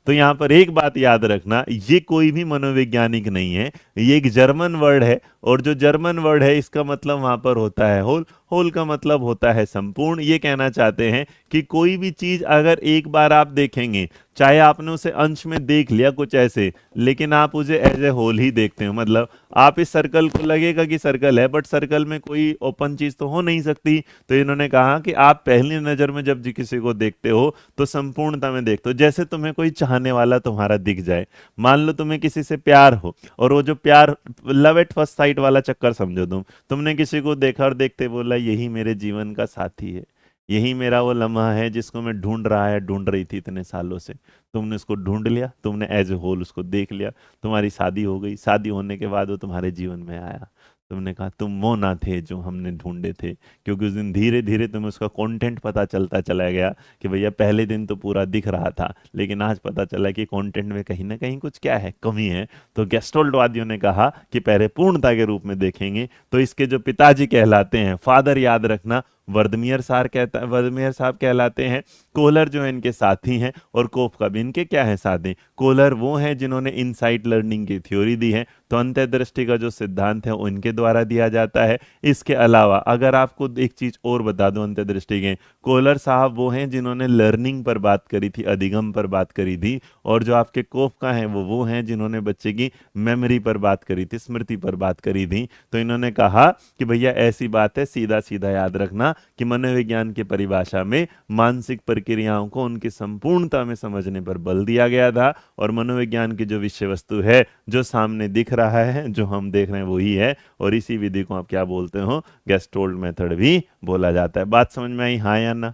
तो यहां पर एक बात याद रखना, ये कोई भी मनोवैज्ञानिक नहीं है, ये एक जर्मन वर्ड है। और जो जर्मन वर्ड है इसका मतलब वहां पर होता है होल, होल का मतलब होता है संपूर्ण। ये कहना चाहते हैं कि कोई भी चीज अगर एक बार आप देखेंगे, चाहे आपने उसे अंश में देख लिया कुछ ऐसे, लेकिन आप उसे एज ए होल ही देखते हो। मतलब आप इस सर्कल को लगेगा कि सर्कल है, बट सर्कल में कोई ओपन चीज तो हो नहीं सकती। तो इन्होंने कहा कि आप पहली नजर में जब किसी को देखते हो तो संपूर्णता में देखते हो। जैसे तुम्हें कोई चाहने वाला तुम्हारा दिख जाए, मान लो तुम्हें किसी से प्यार हो, और वो जो प्यार, लव एट फर्स्ट साइट वाला चक्कर समझो तुमने किसी को देखा और देखते बोला यही मेरे जीवन का साथी है, यही मेरा वो लम्हा है जिसको मैं ढूंढ रहा है, ढूंढ रही थी इतने सालों से। तुमने उसको ढूंढ लिया, तुमने एज ए होल उसको देख लिया, तुम्हारी शादी हो गई, शादी होने के बाद वो तुम्हारे जीवन में आया। तुमने कहा तुम वो ना थे जो हमने ढूंढे थे, क्योंकि उस दिन धीरे धीरे तुम्हें उसका कंटेंट पता चलता चला गया कि भैया पहले दिन तो पूरा दिख रहा था, लेकिन आज पता चला कि कंटेंट में कहीं ना कहीं कुछ क्या है, कमी है। तो गेस्टोल्टवादियों ने कहा कि पहले पूर्णता के रूप में देखेंगे। तो इसके जो पिताजी कहलाते हैं, फादर याद रखना, वर्दमियर साहब कहलाते हैं। कोहलर जो है इनके साथी हैं, और कोफ का भी इनके क्या है, साथी। कोहलर वो हैं जिन्होंने इनसाइट लर्निंग की थ्योरी दी है, तो अंतर्दृष्टि का जो सिद्धांत है वो इनके द्वारा दिया जाता है। इसके अलावा अगर आपको एक चीज और बता दूं अंतर्दृष्टि के, कोहलर साहब वो हैं जिन्होंने लर्निंग पर बात करी थी, अधिगम पर बात करी थी। और जो आपके कोफका हैं वो हैं जिन्होंने बच्चे की मेमोरी पर बात करी थी, स्मृति पर बात करी थी। तो इन्होंने कहा कि भैया ऐसी बात है, सीधा सीधा याद रखना कि मनोविज्ञान की परिभाषा में मानसिक प्रक्रियाओं को उनकी संपूर्णता में समझने पर बल दिया गया था, और मनोविज्ञान की जो विषय वस्तु है, जो सामने दिख रहा है, जो हम देख रहे हैं वही है। और इसी विधि को आप क्या बोलते हो, गेस्टोल्ड मेथड भी बोला जाता है। बात समझ में आई, हाँ या ना?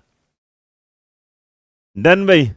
डन भाई।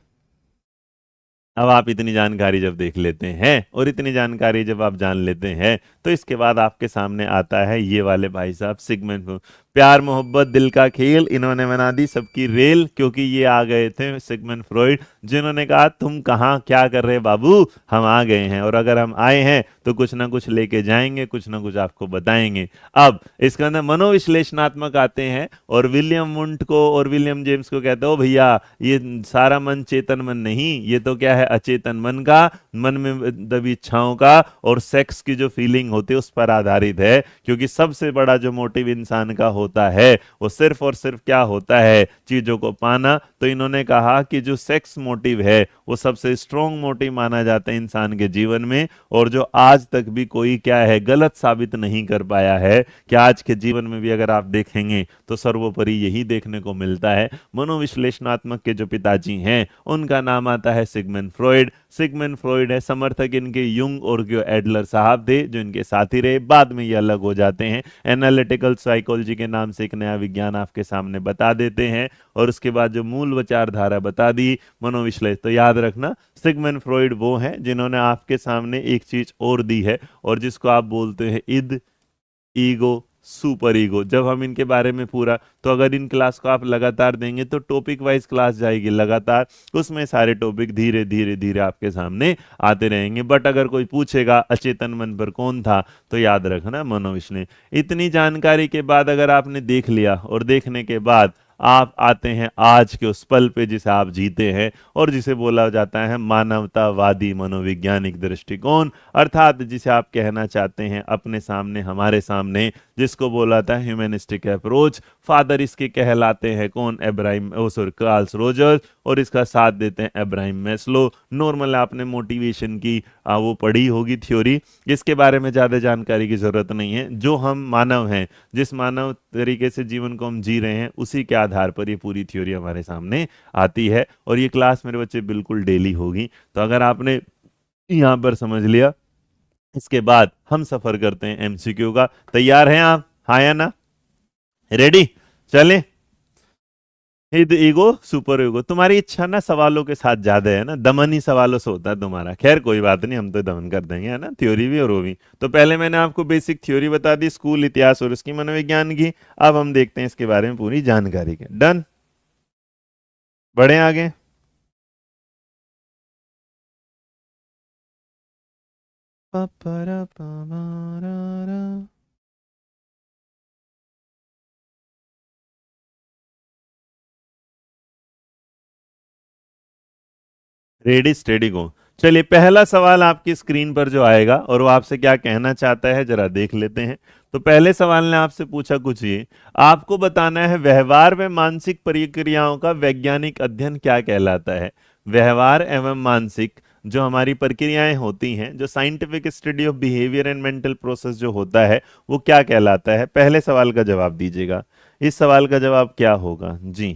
अब आप इतनी जानकारी जब देख लेते हैं और इतनी जानकारी जब आप जान लेते हैं, तो इसके बाद आपके सामने आता है ये वाले भाई साहब, सिगमंड। प्यार मोहब्बत दिल का खेल, इन्होंने बना दी सबकी रेल, क्योंकि ये आ गए थे सिगमंड फ्रॉइड, जिन्होंने कहा तुम कहाँ क्या कर रहे बाबू, हम आ गए हैं, और अगर हम आए हैं तो कुछ ना कुछ लेके जाएंगे, कुछ ना कुछ आपको बताएंगे। अब इसके अंदर मनोविश्लेषणात्मक आते हैं, और विलियम वुंट को और विलियम जेम्स को कहते हो भैया ये सारा मन चेतन मन नहीं, ये तो क्या है, अचेतन मन का, मन में दबी इच्छाओं का और सेक्स की जो फीलिंग होती है उस पर आधारित है। क्योंकि सबसे बड़ा जो मोटिव इंसान का होता है वो सिर्फ और सिर्फ क्या होता है, चीजों को पाना। तो इन्होंने कहा कि जो सेक्स मोटिव है वो सबसे स्ट्रॉन्ग मोटिव माना जाता है इंसान के जीवन में, और जो आज तक भी कोई क्या है, गलत साबित नहीं कर पाया है। कि आज के जीवन में भी अगर आप देखेंगे तो सर्वोपरि यही देखने को मिलता है। मनोविश्लेषणात्मक के जो पिताजी हैं उनका नाम आता है सिगमंड फ्रॉइड। सिगमंड फ्रॉइड है, समर्थक इनके युंग और जो एडलर साहब थे, जो इनके साथी रहे, बाद में ये अलग हो जाते हैं। एनालिटिकल साइकोलॉजी के नाम से एक नया विज्ञान आपके सामने बता देते हैं, और उसके बाद जो मूल विचारधारा बता दी मनोविश्लेषण। तो याद रखना सिगमंड फ्रॉइड वो हैं जिन्होंने आपके सामने एक चीज और दी है, और जिसको आप बोलते हैं इद, ईगो, सुपर ईगो। जब हम इनके बारे में पूरा, तो अगर इन क्लास को आप लगातार देंगे तो टॉपिक वाइज क्लास जाएगी लगातार, उसमें सारे टॉपिक धीरे धीरे धीरे आपके सामने आते रहेंगे। बट अगर कोई पूछेगा अचेतन मन पर कौन था, तो याद रखना मनोविश्लेषण। इतनी जानकारी के बाद अगर आपने देख लिया, और देखने के बाद आप आते हैं आज के उस पल पे जिसे आप जीते हैं, और जिसे बोला जाता है मानवतावादी मनोवैज्ञानिक दृष्टिकोण, अर्थात जिसे आप कहना चाहते हैं अपने सामने, हमारे सामने, जिसको बोला था ह्यूमनिस्टिक अप्रोच। फादर इसके कहलाते हैं कौन, एब्राहिम, ओ सॉरी, कार्ल रोजर्स, और इसका साथ देते हैं एब्राहिम मैस्लो। नॉर्मल आपने मोटिवेशन की वो पढ़ी होगी थ्योरी, इसके बारे में ज़्यादा जानकारी की जरूरत नहीं है। जो हम मानव हैं, जिस मानव तरीके से जीवन को हम जी रहे हैं, उसी के आधार पर ये पूरी थ्योरी हमारे सामने आती है। और ये क्लास मेरे बच्चे बिल्कुल डेली होगी। तो अगर आपने यहाँ पर समझ लिया, इसके बाद हम सफर करते हैं एमसीक्यू का। तैयार हैं आप, हाँ या ना? रेडी? चलें। इद ईगो सुपर ईगो, तुम्हारी इच्छा ना सवालों के साथ ज्यादा है ना, दमन ही सवालों से होता है तुम्हारा। खैर कोई बात नहीं, हम तो दमन कर देंगे, है ना, थ्योरी भी और वो भी। तो पहले मैंने आपको बेसिक थ्योरी बता दी, स्कूल इतिहास और उसकी मनोविज्ञान की। अब हम देखते हैं इसके बारे में पूरी जानकारी के। डन? बढ़े आगे। पपरा पमारा। Ready steady go. चलिए पहला सवाल आपकी स्क्रीन पर जो आएगा, और वो आपसे क्या कहना चाहता है जरा देख लेते हैं। तो पहले सवाल ने आपसे पूछा कुछ ये, आपको बताना है व्यवहार में मानसिक प्रक्रियाओं का वैज्ञानिक अध्ययन क्या कहलाता है। व्यवहार एवं मानसिक जो हमारी प्रक्रियाएं होती हैं, जो scientific study of behaviour and mental process जो होता है, वो क्या कहलाता है। पहले सवाल का जवाब दीजिएगा। इस सवाल का जवाब क्या होगा जी?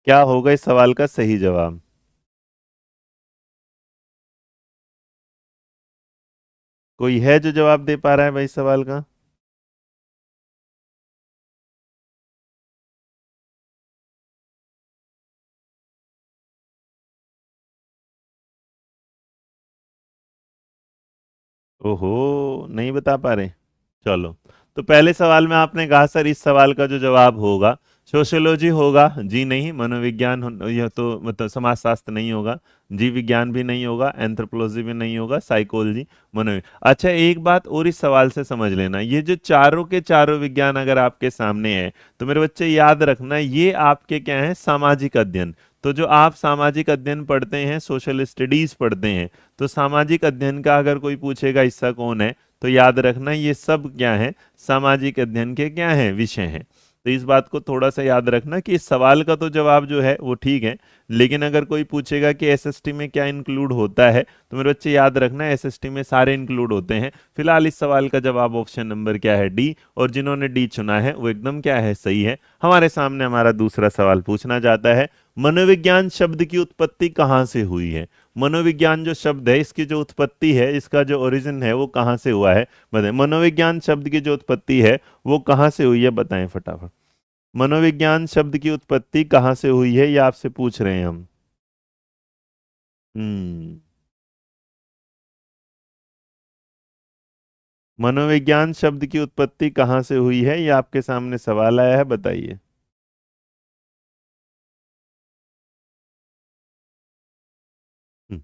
क्या होगा इस सवाल का सही जवाब? कोई है जो जवाब दे पा रहा है भाई इस सवाल का? ओहो, नहीं बता पा रहे। चलो, तो पहले सवाल में आपने कहा सर इस सवाल का जो जवाब होगा सोशियोलॉजी होगा, जी नहीं। मनोविज्ञान यह तो मतलब समाजशास्त्र नहीं होगा, जीव विज्ञान भी नहीं होगा, एंथ्रोपोलॉजी भी नहीं होगा, साइकोलॉजी, अच्छा एक बात और इस सवाल से समझ लेना, ये जो चारों के चारों विज्ञान अगर आपके सामने है तो मेरे बच्चे याद रखना ये आपके क्या है, सामाजिक अध्ययन। तो जो आप सामाजिक अध्ययन पढ़ते हैं, सोशल स्टडीज पढ़ते हैं, तो सामाजिक अध्ययन का अगर कोई पूछेगा हिस्सा कौन है, तो याद रखना ये सब क्या है, सामाजिक अध्ययन के क्या है, विषय हैं। तो इस बात को थोड़ा सा याद रखना कि इस सवाल का तो जवाब जो है वो ठीक है, लेकिन अगर कोई पूछेगा कि एसएसटी में क्या इंक्लूड होता है, तो मेरे बच्चे याद रखना एसएसटी में सारे इंक्लूड होते हैं। फिलहाल इस सवाल का जवाब ऑप्शन नंबर क्या है, डी, और जिन्होंने डी चुना है वो एकदम क्या है, सही है। हमारे सामने हमारा दूसरा सवाल पूछना जाता है, मनोविज्ञान शब्द की उत्पत्ति कहाँ से हुई है। मनोविज्ञान जो शब्द है इसकी जो उत्पत्ति है, इसका जो ओरिजिन है वो कहाँ से हुआ है, बताएं। मनोविज्ञान शब्द की जो उत्पत्ति है वो कहाँ से हुई है, बताएं फटाफट। मनोविज्ञान शब्द की उत्पत्ति कहाँ से हुई है, ये आपसे पूछ रहे हैं हम। हम्म, मनोविज्ञान शब्द की उत्पत्ति कहाँ से हुई है, ये आपके सामने सवाल आया है, बताइए। हम्म,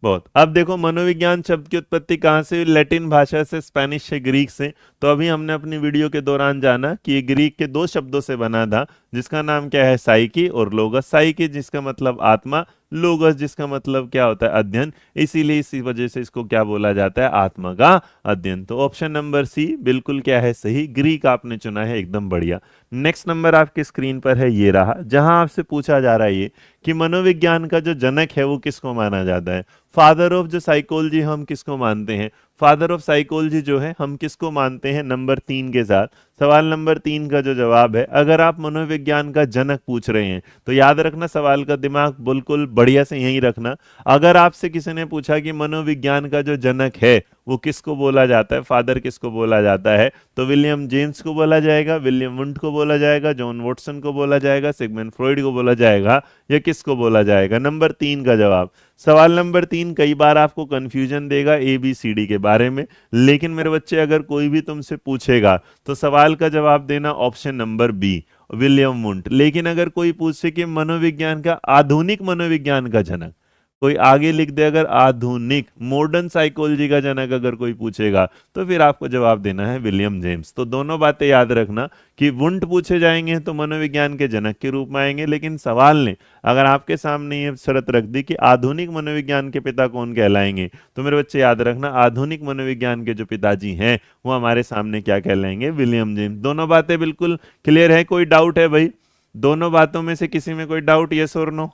बहुत। अब देखो मनोविज्ञान शब्द की उत्पत्ति कहाँ से हुई, लैटिन भाषा से, स्पेनिश से, ग्रीक से। तो अभी हमने अपनी वीडियो के दौरान जाना कि ये ग्रीक के दो शब्दों से बना था, जिसका नाम क्या है, साइकी और लोगस। साइकी जिसका मतलब आत्मा, लोगस जिसका मतलब क्या होता है, अध्ययन। इसीलिए इसी वजह से इसको क्या बोला जाता है, आत्मा का अध्ययन। तो ऑप्शन नंबर सी बिल्कुल क्या है, सही, ग्रीक आपने चुना है, एकदम बढ़िया। नेक्स्ट नंबर आपकी स्क्रीन पर है, ये रहा, जहां आपसे पूछा जा रहा है ये कि मनोविज्ञान का जो जनक है वो किसको माना जाता है। फादर ऑफ जो साइकोलॉजी हम किसको मानते हैं, फादर ऑफ साइकोलॉजी जो है हम किसको मानते हैं, नंबर 3 के साथ। सवाल नंबर 3 का जो जवाब है, अगर आप मनोविज्ञान का जनक पूछ रहे हैं तो याद रखना सवाल का दिमाग बिल्कुल बढ़िया से यहीं रखना। अगर आपसे किसी ने पूछा कि मनोविज्ञान का जो जनक है वो किसको बोला जाता है, फादर किसको बोला जाता है, तो विलियम जेम्स को बोला जाएगा, विलियम वुंट को बोला जाएगा, जॉन वॉटसन को बोला जाएगा, सिगमंड फ्रॉइड को बोला जाएगा, या किसको बोला जाएगा, नंबर 3 का जवाब। सवाल नंबर 3 कई बार आपको कंफ्यूजन देगा ABCD के बारे में, लेकिन मेरे बच्चे अगर कोई भी तुमसे पूछेगा तो सवाल का जवाब देना option number B, William Wundt. लेकिन अगर कोई पूछे कि मनोविज्ञान का, आधुनिक मनोविज्ञान का जनक, कोई आगे लिख दे अगर आधुनिक, मॉडर्न साइकोलॉजी का जनक अगर कोई पूछेगा, तो फिर आपको जवाब देना है विलियम जेम्स। तो दोनों बातें याद रखना कि वुंट पूछे जाएंगे तो मनोविज्ञान के जनक के रूप में आएंगे, लेकिन सवाल ने अगर आपके सामने ये शर्त रख दी कि आधुनिक मनोविज्ञान के पिता कौन कहलाएंगे, तो मेरे बच्चे याद रखना आधुनिक मनोविज्ञान के जो पिताजी हैं वो हमारे सामने क्या कहलाएंगे, विलियम जेम्स। दोनों बातें बिल्कुल क्लियर है, कोई डाउट है भाई, दोनों बातों में से किसी में कोई डाउट, यस और नो,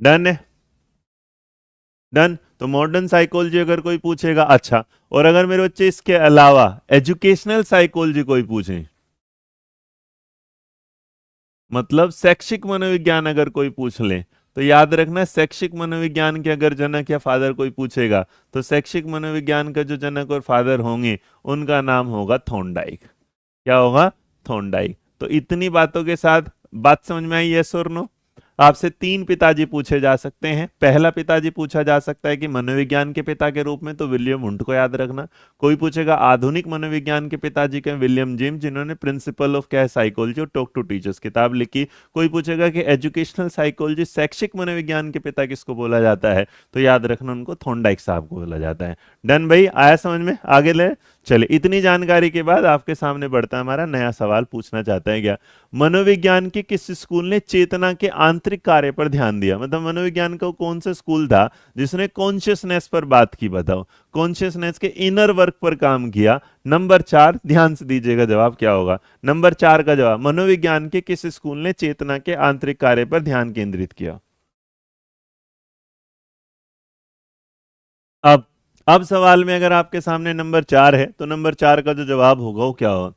डन है, डन। तो मॉडर्न साइकोलॉजी अगर कोई पूछेगा, अच्छा, और अगर मेरे बच्चे इसके अलावा एजुकेशनल साइकोलॉजी कोई पूछे, मतलब शैक्षिक मनोविज्ञान अगर कोई पूछ ले, तो याद रखना शैक्षिक मनोविज्ञान के अगर जनक या फादर कोई पूछेगा, तो शैक्षिक मनोविज्ञान का जो जनक और फादर होंगे उनका नाम होगा थॉर्नडाइक। क्या होगा, थॉर्नडाइक। तो इतनी बातों के साथ बात समझ में आई, यस और नो। आपसे 3 पिताजी पूछे जा सकते हैं। पहला पिताजी पूछा जा सकता है कि मनोविज्ञान के पिता के रूप में, तो विलियम वुंट को याद रखना। कोई पूछेगा आधुनिक मनोविज्ञान के पिताजी के, विलियम जेम्स, जिन्होंने प्रिंसिपल ऑफ क्या है, साइकोलॉजी और टॉक टू टीचर्स किताब लिखी। कोई पूछेगा कि एजुकेशनल साइकोलॉजी, शैक्षिक मनोविज्ञान के पिता किसको बोला जाता है, तो याद रखना उनको थॉर्नडाइक साहब को बोला जाता है। डन भाई, आया समझ में, आगे ले चले। इतनी जानकारी के बाद आपके सामने बढ़ता है हमारा नया सवाल, पूछना चाहता है क्या, मनोविज्ञान के किस स्कूल ने चेतना के आंतरिक कार्य पर ध्यान दिया। मतलब मनोविज्ञान का कौन सा स्कूल था जिसने कॉन्शियसनेस पर बात की, बताओ, कॉन्शियसनेस के इनर वर्क पर काम किया। नंबर 4, ध्यान से दीजिएगा जवाब क्या होगा, नंबर 4 का जवाब, मनोविज्ञान के किस स्कूल ने चेतना के आंतरिक कार्य पर ध्यान केंद्रित किया। अब अब सवाल में अगर आपके सामने नंबर 4 है, तो नंबर 4 का जो जवाब होगा वो क्या होगा।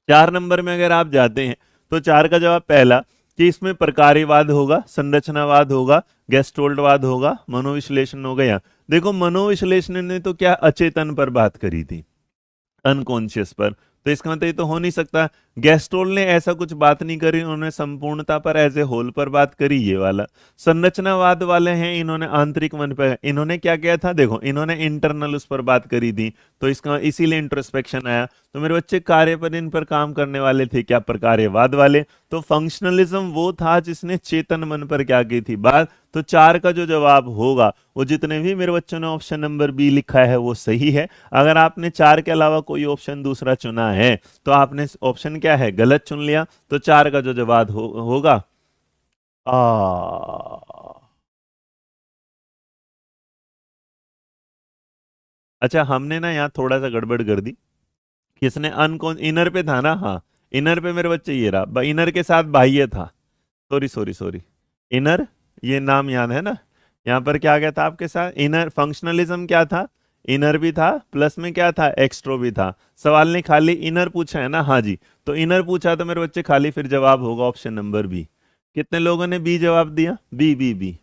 4 नंबर में अगर आप जाते हैं तो 4 का जवाब पहला कि इसमें प्रकार्यवाद होगा, संरचनावाद होगा, गेस्टोल्डवाद होगा, मनोविश्लेषण हो गया। देखो मनोविश्लेषण ने तो क्या अचेतन पर बात करी थी, अनकॉन्शियस पर। तो इसका मतलब ये तो हो नहीं सकता। गैस्ट्रोल ने ऐसा कुछ बात नहीं करी, उन्होंने संपूर्णता पर एज ए होल पर बात करी, ये वाला। संरचनावाद वाले हैं, इन्होंने आंतरिक मन पर, इन्होंने क्या किया था, देखो इन्होंने इंटरनल उस पर बात करी थी, तो इसका इसीलिए इंट्रोस्पेक्शन आया। तो मेरे बच्चे कार्य पर इन पर काम करने वाले थे, क्या प्रकार्यवाद वाले। तो फंक्शनलिज्म वो था जिसने चेतन मन पर क्या की थी बात। तो 4 का जो जवाब होगा, वो जितने भी मेरे बच्चों ने ऑप्शन नंबर बी लिखा है वो सही है। अगर आपने 4 के अलावा कोई ऑप्शन दूसरा चुना है तो आपने ऑप्शन क्या है, गलत चुन लिया। तो 4 का जो जवाब होगा आ अच्छा, हमने ना यहाँ थोड़ा सा गड़बड़ कर दी। किसने अनकॉन इनर पे था ना, हाँ इनर पे मेरे बच्चे ये रहा, इनर के साथ बाह्य था। सॉरी सॉरी सॉरी, इनर, ये नाम याद है ना। यहाँ पर क्या गया था आपके साथ, इनर फंक्शनलिज्म क्या था, इनर भी था प्लस में क्या था, एक्सट्रो भी था। सवाल ने खाली इनर पूछा है ना, हाँ जी, तो इनर पूछा तो मेरे बच्चे खाली फिर जवाब होगा ऑप्शन नंबर बी। कितने लोगों ने बी जवाब दिया, बी बी बी,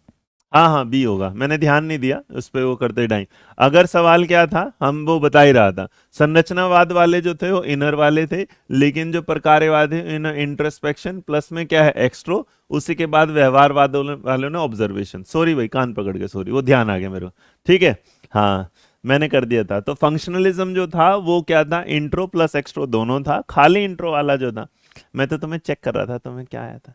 हाँ हाँ बी होगा, मैंने ध्यान नहीं दिया उस पे वो करते टाइम। अगर सवाल क्या था, हम वो बता ही रहा था, संरचनावाद वाले जो थे वो इनर वाले थे, लेकिन जो प्रकार्यवाद है इन इंट्रोस्पेक्शन प्लस में क्या है, एक्सट्रो, उसी के बाद व्यवहारवाद वालों ने ऑब्जर्वेशन। सॉरी भाई, कान पकड़ के सॉरी, वो ध्यान आ गया मेरे को, ठीक है। हाँ मैंने कर दिया था। तो फंक्शनलिज्म जो था वो क्या था, इंट्रो प्लस एक्सट्रो दोनों था, खाली इंट्रो वाला जो था, मैं तो तुम्हें चेक कर रहा था, तुम्हें क्या आया था,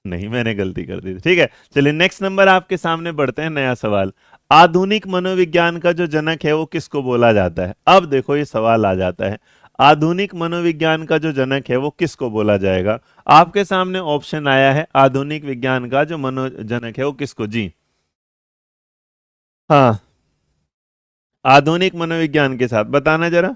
नहीं मैंने गलती कर दी थी, ठीक है। चलिए नेक्स्ट नंबर आपके सामने बढ़ते हैं, नया सवाल। आधुनिक मनोविज्ञान का जो जनक है वो किसको बोला जाता है। अब देखो ये सवाल आ जाता है, आधुनिक मनोविज्ञान का जो जनक है वो किसको बोला जाएगा। आपके सामने ऑप्शन आया है, आधुनिक विज्ञान का जो मनोजनक है वो किसको, जी हाँ, आधुनिक मनोविज्ञान के साथ बताना जरा।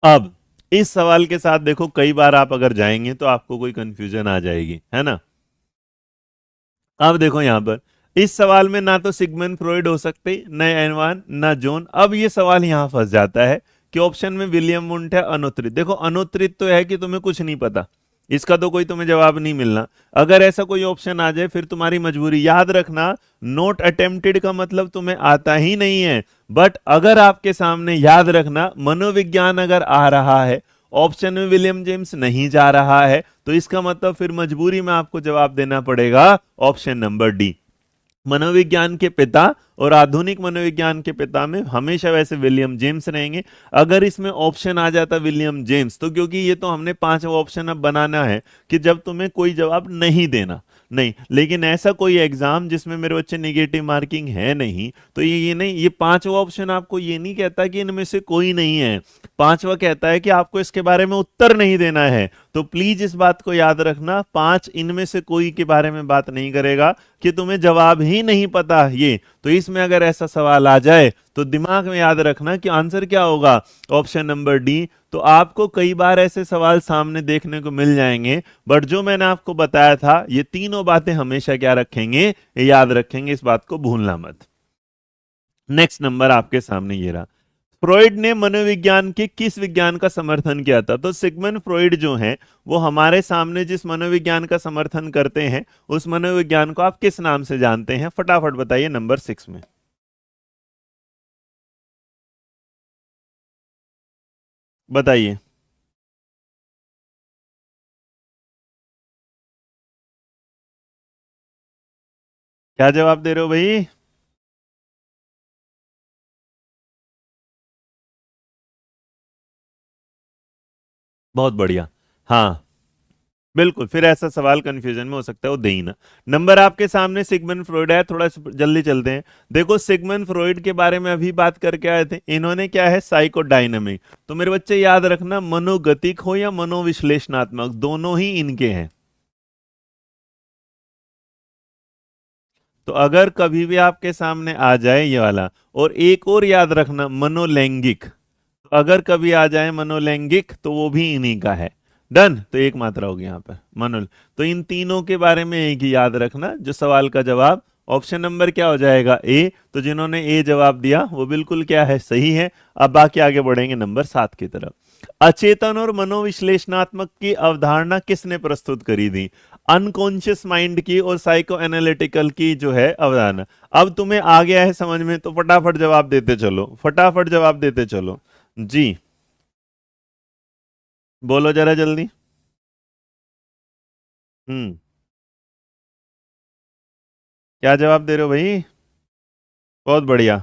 अब इस सवाल के साथ देखो, कई बार आप अगर जाएंगे तो आपको कोई कंफ्यूजन आ जाएगी, है ना। अब देखो यहां पर इस सवाल में ना तो सिगमंड फ्रॉइड हो सकते, न एनवान, ना जॉन। अब ये सवाल यहां फंस जाता है कि ऑप्शन में विलियम वुंट है, अनुत्तरित। देखो अनुत्तरित तो है कि तुम्हें कुछ नहीं पता, इसका तो कोई तुम्हें जवाब नहीं मिलना। अगर ऐसा कोई ऑप्शन आ जाए फिर तुम्हारी मजबूरी, याद रखना नोट अटेम्प्टेड का मतलब तुम्हें आता ही नहीं है। बट अगर आपके सामने, याद रखना, मनोविज्ञान अगर आ रहा है, ऑप्शन में विलियम जेम्स नहीं जा रहा है, तो इसका मतलब फिर मजबूरी में आपको जवाब देना पड़ेगा ऑप्शन नंबर डी। मनोविज्ञान के पिता और आधुनिक मनोविज्ञान के पिता में हमेशा वैसे विलियम जेम्स रहेंगे। अगर इसमें ऑप्शन आ जाता विलियम जेम्स, तो क्योंकि ये तो हमने 5 ऑप्शन अब बनाना है कि जब तुम्हें कोई जवाब नहीं देना, नहीं, लेकिन ऐसा कोई एग्जाम जिसमें मेरे बच्चे निगेटिव मार्किंग है नहीं, तो ये नहीं, ये 5वां ऑप्शन आपको ये नहीं कहता कि इनमें से कोई नहीं है, 5वां कहता है कि आपको इसके बारे में उत्तर नहीं देना है। तो प्लीज इस बात को याद रखना, 5 इनमें से कोई के बारे में बात नहीं करेगा कि तुम्हें जवाब ही नहीं पता ये। तो इसमें अगर ऐसा सवाल आ जाए तो दिमाग में याद रखना कि आंसर क्या होगा, ऑप्शन नंबर डी। तो आपको कई बार ऐसे सवाल सामने देखने को मिल जाएंगे, बट जो मैंने आपको बताया था ये तीनों बातें हमेशा क्या रखेंगे, याद रखेंगे, इस बात को भूलना मत। नेक्स्ट नंबर आपके सामने ये रहा, फ्रॉइड ने मनोविज्ञान के किस विज्ञान का समर्थन किया था। तो सिगमंड फ्रॉइड जो है वो हमारे सामने जिस मनोविज्ञान का समर्थन करते हैं उस मनोविज्ञान को आप किस नाम से जानते हैं, फटाफट बताइए नंबर 6 में। बताइए, क्या जवाब दे रहे हो भाई। बहुत बढ़िया, हाँ बिल्कुल, फिर ऐसा सवाल कंफ्यूजन में हो सकता है, वो दे ही ना। नंबर आपके सामने सिगमंड फ्रॉइड है, थोड़ा जल्दी चलते हैं। देखो सिगमंड फ्रॉइड के बारे में अभी बात करके आए थे, इन्होंने क्या है, साइकोडायनामिक। तो मेरे बच्चे याद रखना, मनोगतिक हो या मनोविश्लेषणात्मक, दोनों ही इनके हैं। तो अगर कभी भी आपके सामने आ जाए ये वाला, और एक और याद रखना मनोलैंगिक, तो अगर कभी आ जाए मनोलैंगिक तो वो भी इन्हीं का है। डन, तो एक मात्रा होगी यहाँ पर मनोल। तो इन तीनों के बारे में एक ही याद रखना, जो सवाल का जवाब ऑप्शन नंबर क्या हो जाएगा ए। तो जिन्होंने ए जवाब दिया वो बिल्कुल क्या है, सही है। अब बाकी आगे बढ़ेंगे नंबर 7 की तरफ। अचेतन और मनोविश्लेषणात्मक की अवधारणा किसने प्रस्तुत करी थी? अनकॉन्शियस माइंड की और साइको एनालिटिकल की जो है अवधारणा। अब तुम्हें आ गया है समझ में तो फटाफट जवाब देते चलो, फटाफट जवाब देते चलो जी, बोलो जरा जल्दी। हम्म, क्या जवाब दे रहे हो भाई? बहुत बढ़िया।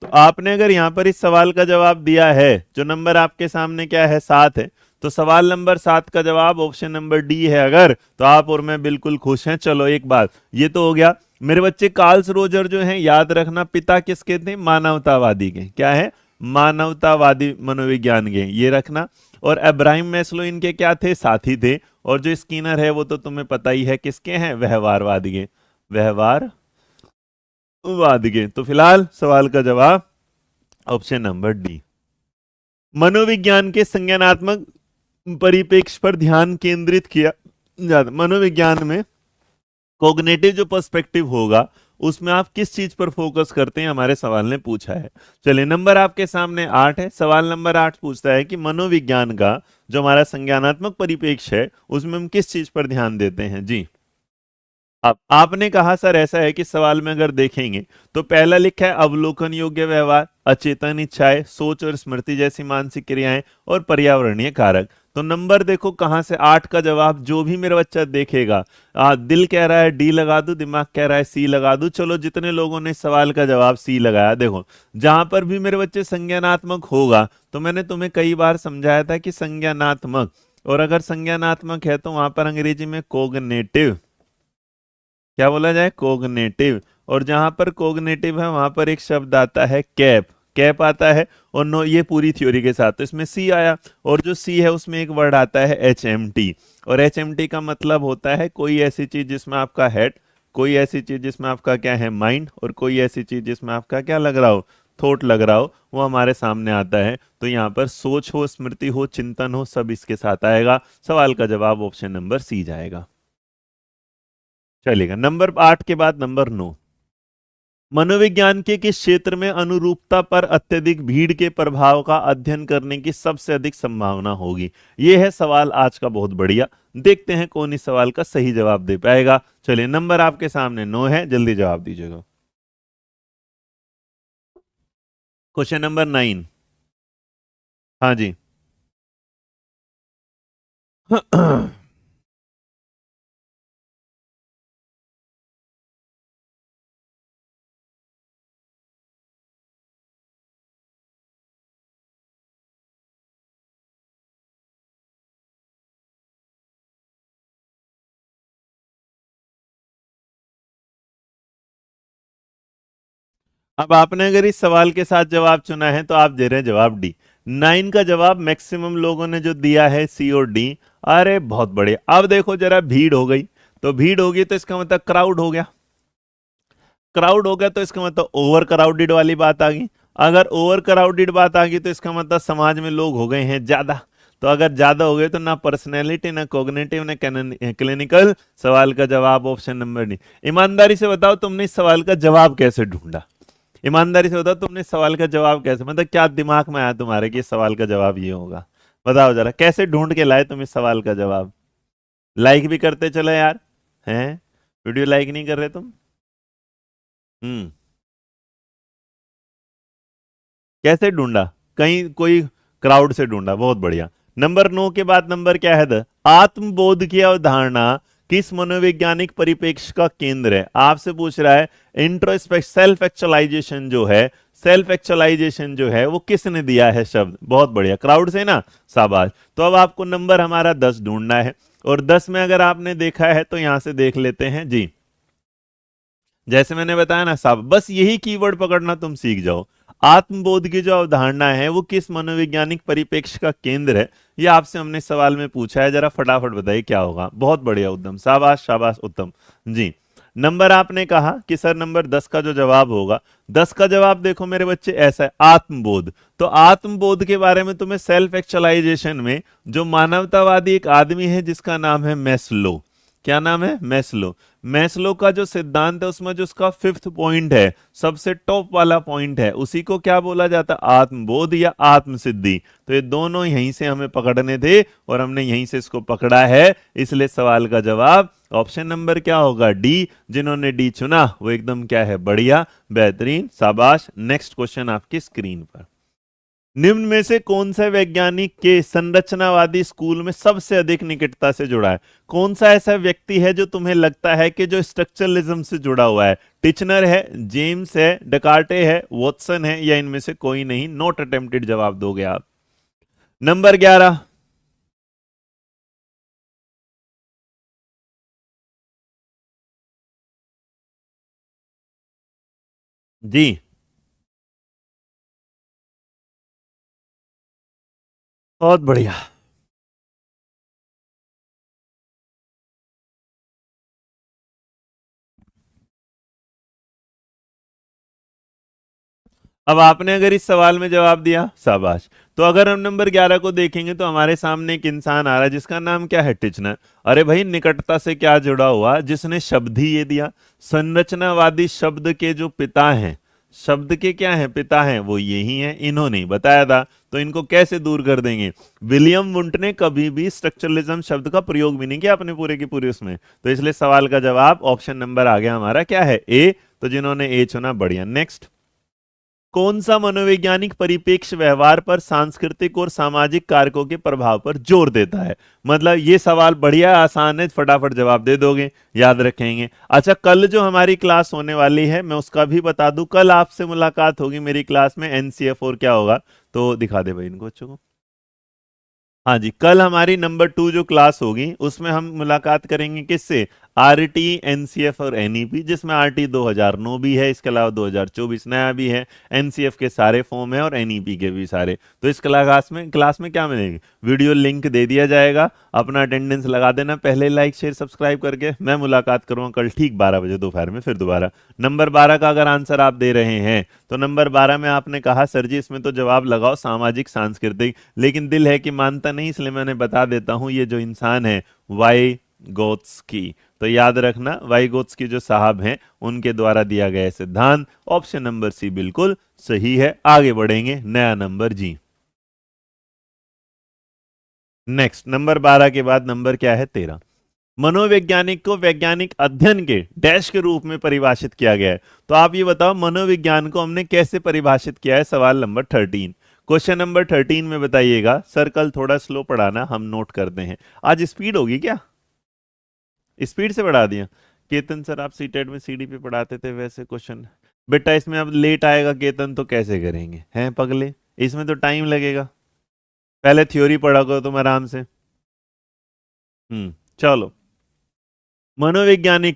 तो आपने अगर यहां पर इस सवाल का जवाब दिया है, जो नंबर आपके सामने क्या है, 7 है, तो सवाल नंबर 7 का जवाब ऑप्शन नंबर डी है अगर, तो आप और मैं बिल्कुल खुश हैं। चलो एक बात ये तो हो गया। मेरे बच्चे कार्ल्स रोजर जो हैं, याद रखना पिता किसके थे? मानवतावादी के। क्या है? मानवतावादी मनोविज्ञान के, ये रखना। और अब्राहिम मैस्लो इनके क्या थे? साथी थे। और जो स्किनर है वो तो तुम्हें पता ही है किसके हैं, व्यवहारवादी के, व्यवहार वादिगे। तो फिलहाल सवाल का जवाब ऑप्शन नंबर डी। मनोविज्ञान के संज्ञानात्मक परिप्रेक्ष्य पर ध्यान केंद्रित किया जाता। मनोविज्ञान में कॉग्निटिव जो पर्सपेक्टिव होगा उसमें आप किस चीज पर फोकस करते हैं, हमारे सवाल ने पूछा है। चलिए नंबर आपके सामने 8 है। सवाल नंबर 8 पूछता है कि मनोविज्ञान का जो हमारा संज्ञानात्मक परिप्रेक्ष्य है उसमें हम किस चीज पर ध्यान देते हैं जी। अब आपने कहा सर ऐसा है कि सवाल में अगर देखेंगे तो पहला लिखा है अवलोकन योग्य व्यवहार, अचेतन इच्छाएं, सोच और स्मृति जैसी मानसिक क्रियाएं और पर्यावरणीय कारक। तो नंबर देखो कहां से, 8 का जवाब जो भी मेरा बच्चा देखेगा, दिल कह रहा है डी लगा दूं, दिमाग कह रहा है सी लगा दूं। चलो जितने लोगों ने सवाल का जवाब सी लगाया, देखो जहां पर भी मेरे बच्चे संज्ञानात्मक होगा, तो मैंने तुम्हें कई बार समझाया था कि संज्ञानात्मक, और अगर संज्ञानात्मक है तो वहां पर अंग्रेजी में कोग्नेटिव, क्या बोला जाए, कोग्नेटिव। और जहां पर कोग्नेटिव है वहां पर एक शब्द आता है कैप, कैप आता है। और नो, ये पूरी थ्योरी के साथ तो इसमें सी आया, और जो सी है उसमें एक वर्ड आता है HMT, और HMT का मतलब होता है कोई ऐसी चीज जिसमें आपका हेड, कोई ऐसी चीज जिसमें आपका क्या है, माइंड, और कोई ऐसी चीज जिसमें आपका क्या लग रहा हो, थॉट लग रहा हो, वो हमारे सामने आता है। तो यहाँ पर सोच हो, स्मृति हो, चिंतन हो, सब इसके साथ आएगा। सवाल का जवाब ऑप्शन नंबर सी जाएगा। चलेगा नंबर 8 के बाद नंबर 9। मनोविज्ञान के किस क्षेत्र में अनुरूपता पर अत्यधिक भीड़ के प्रभाव का अध्ययन करने की सबसे अधिक संभावना होगी? यह है सवाल आज का बहुत बढ़िया। देखते हैं कौन इस सवाल का सही जवाब दे पाएगा। चलिए नंबर आपके सामने 9 है, जल्दी जवाब दीजिएगा। Question number 9। हाँ जी। अब आपने अगर इस सवाल के साथ जवाब चुना है तो आप दे रहे हैं जवाब डी। 9 का जवाब मैक्सिमम लोगों ने जो दिया है सी और डी। अरे बहुत बढ़िया। अब देखो जरा, भीड़ हो गई, तो भीड़ होगी तो इसका मतलब क्राउड हो गया, क्राउड हो गया तो इसका मतलब ओवर क्राउडेड वाली बात आ गई। अगर ओवर क्राउडेड बात आ गई तो इसका मतलब समाज में लोग हो गए हैं ज्यादा। तो अगर ज्यादा हो गए तो ना पर्सनैलिटी, ना कॉग्निटिव, ना क्लिनिकल। सवाल का जवाब ऑप्शन नंबर डी। ईमानदारी से बताओ तुमने इस सवाल का जवाब कैसे ढूंढा? ईमानदारी से बताओ तुमने इस सवाल का जवाब कैसे, मतलब क्या दिमाग में आया तुम्हारे कि इस सवाल का जवाब ये होगा? बताओ जरा, कैसे ढूंढ के लाए तुम इस सवाल का जवाब? लाइक भी करते चले यार, हैं? वीडियो लाइक नहीं कर रहे तुम? हम्म, कैसे ढूंढा? कहीं कोई क्राउड से ढूंढा, बहुत बढ़िया। नंबर 9 के बाद नंबर क्या है? आत्मबोध की अवधारणा किस मनोवैज्ञानिक परिप्रेक्ष्य का केंद्र है? आपसे पूछ रहा है इंट्रोस्पेक्ट, सेल्फ एक्चुअलाइजेशन जो है, सेल्फ एक्चुअलाइजेशन जो है वो किसने दिया है शब्द? बहुत बढ़िया, क्राउड से ना, शाबाश। तो अब आपको नंबर हमारा 10 ढूंढना है, और 10 में अगर आपने देखा है तो यहां से देख लेते हैं जी। जैसे मैंने बताया ना साहब, बस यही कीवर्ड पकड़ना तुम सीख जाओ। आत्मबोध की जो अवधारणा है वो किस मनोवैज्ञानिक परिप्रेक्ष्य का केंद्र है, ये आपसे हमने सवाल में पूछा है। जरा फटाफट बताइए क्या होगा। बहुत बढ़िया, उत्तम, शाबाश शाबाश, उत्तम जी। नंबर आपने कहा कि सर नंबर 10 का जो जवाब होगा, 10 का जवाब देखो मेरे बच्चे ऐसा है, आत्मबोध। तो आत्मबोध के बारे में तुम्हें सेल्फ एक्चुअलाइजेशन में जो मानवतावादी एक आदमी है जिसका नाम है मैस्लो, क्या नाम है? मैस्लो। मैस्लो का जो सिद्धांत है उसमें जो उसका फिफ्थ पॉइंट है, सबसे टॉप वाला पॉइंट है, उसी को क्या बोला जाता है, आत्मबोध या आत्मसिद्धि। तो ये दोनों यहीं से हमें पकड़ने थे और हमने यहीं से इसको पकड़ा है, इसलिए सवाल का जवाब ऑप्शन नंबर क्या होगा, डी। जिन्होंने डी चुना वो एकदम क्या है, बढ़िया, बेहतरीन, शाबाश। नेक्स्ट क्वेश्चन आपकी स्क्रीन पर। निम्न में से कौन सा वैज्ञानिक के संरचनावादी स्कूल में सबसे अधिक निकटता से जुड़ा है? कौन सा ऐसा व्यक्ति है जो तुम्हें लगता है कि जो स्ट्रक्चरलिज्म से जुड़ा हुआ है? टिचनर है, जेम्स है, डकार्टे है, वॉटसन है, या इनमें से कोई नहीं? नॉट अटेम्प्टेड जवाब दोगे आप। नंबर 11। जी, बहुत बढ़िया। अब आपने अगर इस सवाल में जवाब दिया, शाबाश। तो अगर हम नंबर 11 को देखेंगे तो हमारे सामने एक इंसान आ रहा है जिसका नाम क्या है, टिचनर। अरे भाई, निकटता से क्या जुड़ा हुआ, जिसने शब्द ही ये दिया। संरचनावादी शब्द के जो पिता हैं, शब्द के क्या हैं, पिता हैं, वो यही हैं, इन्होंने ही बताया था। तो इनको कैसे दूर कर देंगे? विलियम वुंट ने कभी भी स्ट्रक्चरलिज्म शब्द का प्रयोग भी नहीं किया अपने पूरे की पूरे उसमें। तो इसलिए सवाल का जवाब ऑप्शन नंबर आ गया हमारा क्या है, ए। तो जिन्होंने ए चुना, बढ़िया। नेक्स्ट। कौन सा मनोवैज्ञानिक परिप्रेक्ष्य व्यवहार पर सांस्कृतिक और सामाजिक कारकों के प्रभाव पर जोर देता है? मतलब ये सवाल बढ़िया आसान है, फटाफट जवाब दे दोगे, याद रखेंगे। अच्छा, कल जो हमारी क्लास होने वाली है मैं उसका भी बता दूं। कल आपसे मुलाकात होगी मेरी क्लास में, एनसीएफ और क्या होगा, तो दिखा दे भाई इनको बच्चों को। हाँ जी, कल हमारी नंबर 2 जो क्लास होगी उसमें हम मुलाकात करेंगे किससे, आरटी, एनसीएफ और एनईपी, जिसमें आरटी 2009 भी है, इसके अलावा 2024 नया भी है, एनसीएफ के सारे फॉर्म है और एनईपी के भी सारे। तो इस क्लास में क्या मिलेंगे, वीडियो लिंक दे दिया जाएगा, अपना अटेंडेंस लगा देना पहले, लाइक शेयर सब्सक्राइब करके। मैं मुलाकात करूंगा कल ठीक 12 बजे दोपहर में फिर दोबारा। नंबर 12 का अगर आंसर आप दे रहे हैं तो नंबर 12 में आपने कहा सर जी इसमें तो जवाब लगाओ सामाजिक सांस्कृतिक, लेकिन दिल है कि मानता नहीं, इसलिए मैंने बता देता हूं, ये जो इंसान है वाई गोत्स्की। तो याद रखना, वाइगोत्स्की जो साहब हैं उनके द्वारा दिया गया सिद्धांत। ऑप्शन नंबर सी बिल्कुल सही है। आगे बढ़ेंगे, नया नंबर जी। नेक्स्ट, नंबर 12 के बाद नंबर क्या है, 13। मनोवैज्ञानिक को वैज्ञानिक अध्ययन के डैश के रूप में परिभाषित किया गया है। तो आप ये बताओ मनोविज्ञान को हमने कैसे परिभाषित किया है, सवाल नंबर 13। क्वेश्चन नंबर 13 में बताइएगा। सर्कल थोड़ा स्लो पढ़ाना, हम नोट करते हैं। आज स्पीड होगी क्या, स्पीड से बढ़ा दिया? केतन सर आप सीटेट में सीडी पे पढ़ाते थे वैसे क्वेश्चन, बेटा इसमें अब लेट आएगा केतन तो कैसे करेंगे, हैं पगले, इसमें तो टाइम लगेगा। पहले थ्योरी पढ़ा करो तुम आराम से। चलो। मनोविज्ञान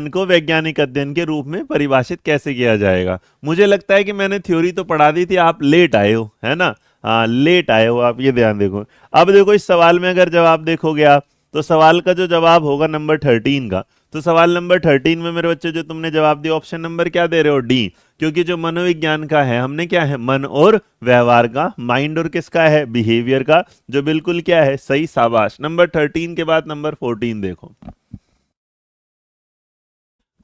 को वैज्ञानिक अध्ययन के रूप में परिभाषित कैसे किया जाएगा? मुझे लगता है कि मैंने थ्योरी तो पढ़ा दी थी, आप लेट आए हो, है ना? हाँ, लेट आए हो आप, ये ध्यान देखो। अब देखो इस सवाल में अगर जवाब देखोगे आप, तो सवाल का जो जवाब होगा नंबर 13 का, तो सवाल नंबर 13 में मेरे बच्चे जो तुमने जवाब दिया ऑप्शन नंबर क्या दे रहे हो, डी। क्योंकि जो मनोविज्ञान का है हमने क्या है, मन और व्यवहार का, माइंड और किसका है, बिहेवियर का, जो बिल्कुल क्या है, सही, शाबाश। नंबर 13 के बाद नंबर 14 देखो।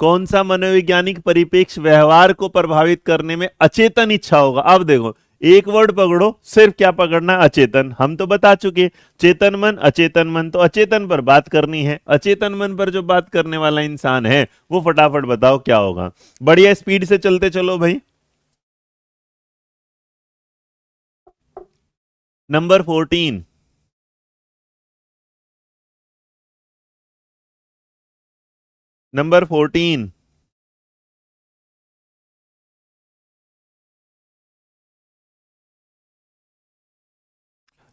कौन सा मनोवैज्ञानिक परिप्रेक्ष्य व्यवहार को प्रभावित करने में अचेतन इच्छा होगा? अब देखो, एक वर्ड पकड़ो, सिर्फ क्या पकड़ना, अचेतन। हम तो बता चुके, चेतन मन अचेतन मन, तो अचेतन पर बात करनी है। अचेतन मन पर जो बात करने वाला इंसान है वो फटाफट बताओ क्या होगा। बढ़िया, स्पीड से चलते चलो भाई। नंबर 14। नंबर 14।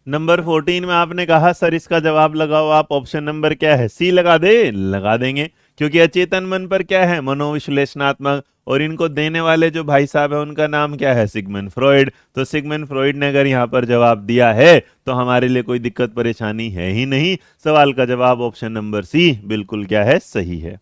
नंबर 14 में आपने कहा सर इसका जवाब लगाओ आप, ऑप्शन नंबर क्या है, सी लगा दे, लगा देंगे। क्योंकि अचेतन मन पर क्या है, मनोविश्लेषणात्मक, और इनको देने वाले जो भाई साहब है उनका नाम क्या है, सिगमंड फ्रॉइड। तो सिगमंड फ्रॉइड ने अगर यहाँ पर जवाब दिया है तो हमारे लिए कोई दिक्कत परेशानी है ही नहीं। सवाल का जवाब ऑप्शन नंबर सी बिल्कुल क्या है, सही है।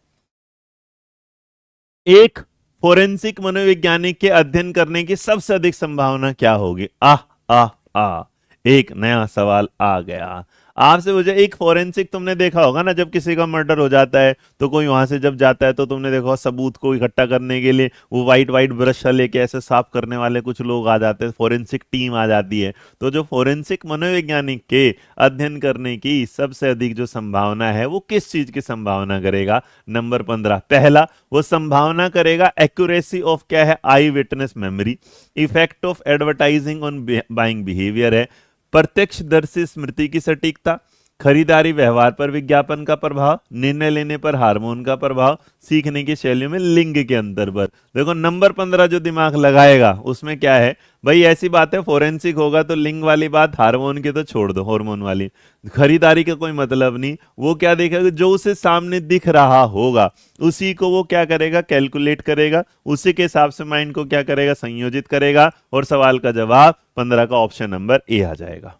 एक फोरेंसिक मनोवैज्ञानिक के अध्ययन करने की सबसे अधिक संभावना क्या होगी? आह आह आह, एक नया सवाल आ गया। आपसे मुझे एक फोरेंसिक तुमने देखा होगा ना, जब किसी का मर्डर हो जाता है तो कोई वहां से जब जाता है तो तुमने देखा होगा सबूत को इकट्ठा करने के लिए वो वाइट वाइट ब्रश लेके ऐसे साफ करने वाले कुछ लोग आ जाते हैं, फोरेंसिक टीम आ जाती है। तो जो फोरेंसिक मनोवैज्ञानिक के अध्ययन करने की सबसे अधिक जो संभावना है वो किस चीज की संभावना करेगा? नंबर 15, पहला वो संभावना करेगा एक्यूरेसी ऑफ क्या है? Eyewitness memory. Effect of advertising on buying behaviour है। प्रत्यक्षदर्शी स्मृति की सटीकता। खरीदारी व्यवहार पर विज्ञापन का प्रभाव। निर्णय लेने पर हार्मोन का प्रभाव। सीखने की शैलियों में लिंग के अंतर पर। देखो नंबर 15 जो दिमाग लगाएगा उसमें क्या है भाई, ऐसी बात है फोरेंसिक होगा तो लिंग वाली बात, हार्मोन की तो छोड़ दो, हार्मोन वाली खरीदारी का कोई मतलब नहीं। वो क्या देखेगा? जो उसे सामने दिख रहा होगा उसी को वो क्या करेगा? कैलकुलेट करेगा, उसी के हिसाब से माइंड को क्या करेगा? संयोजित करेगा। और सवाल का जवाब 15 का ऑप्शन नंबर ए आ जाएगा।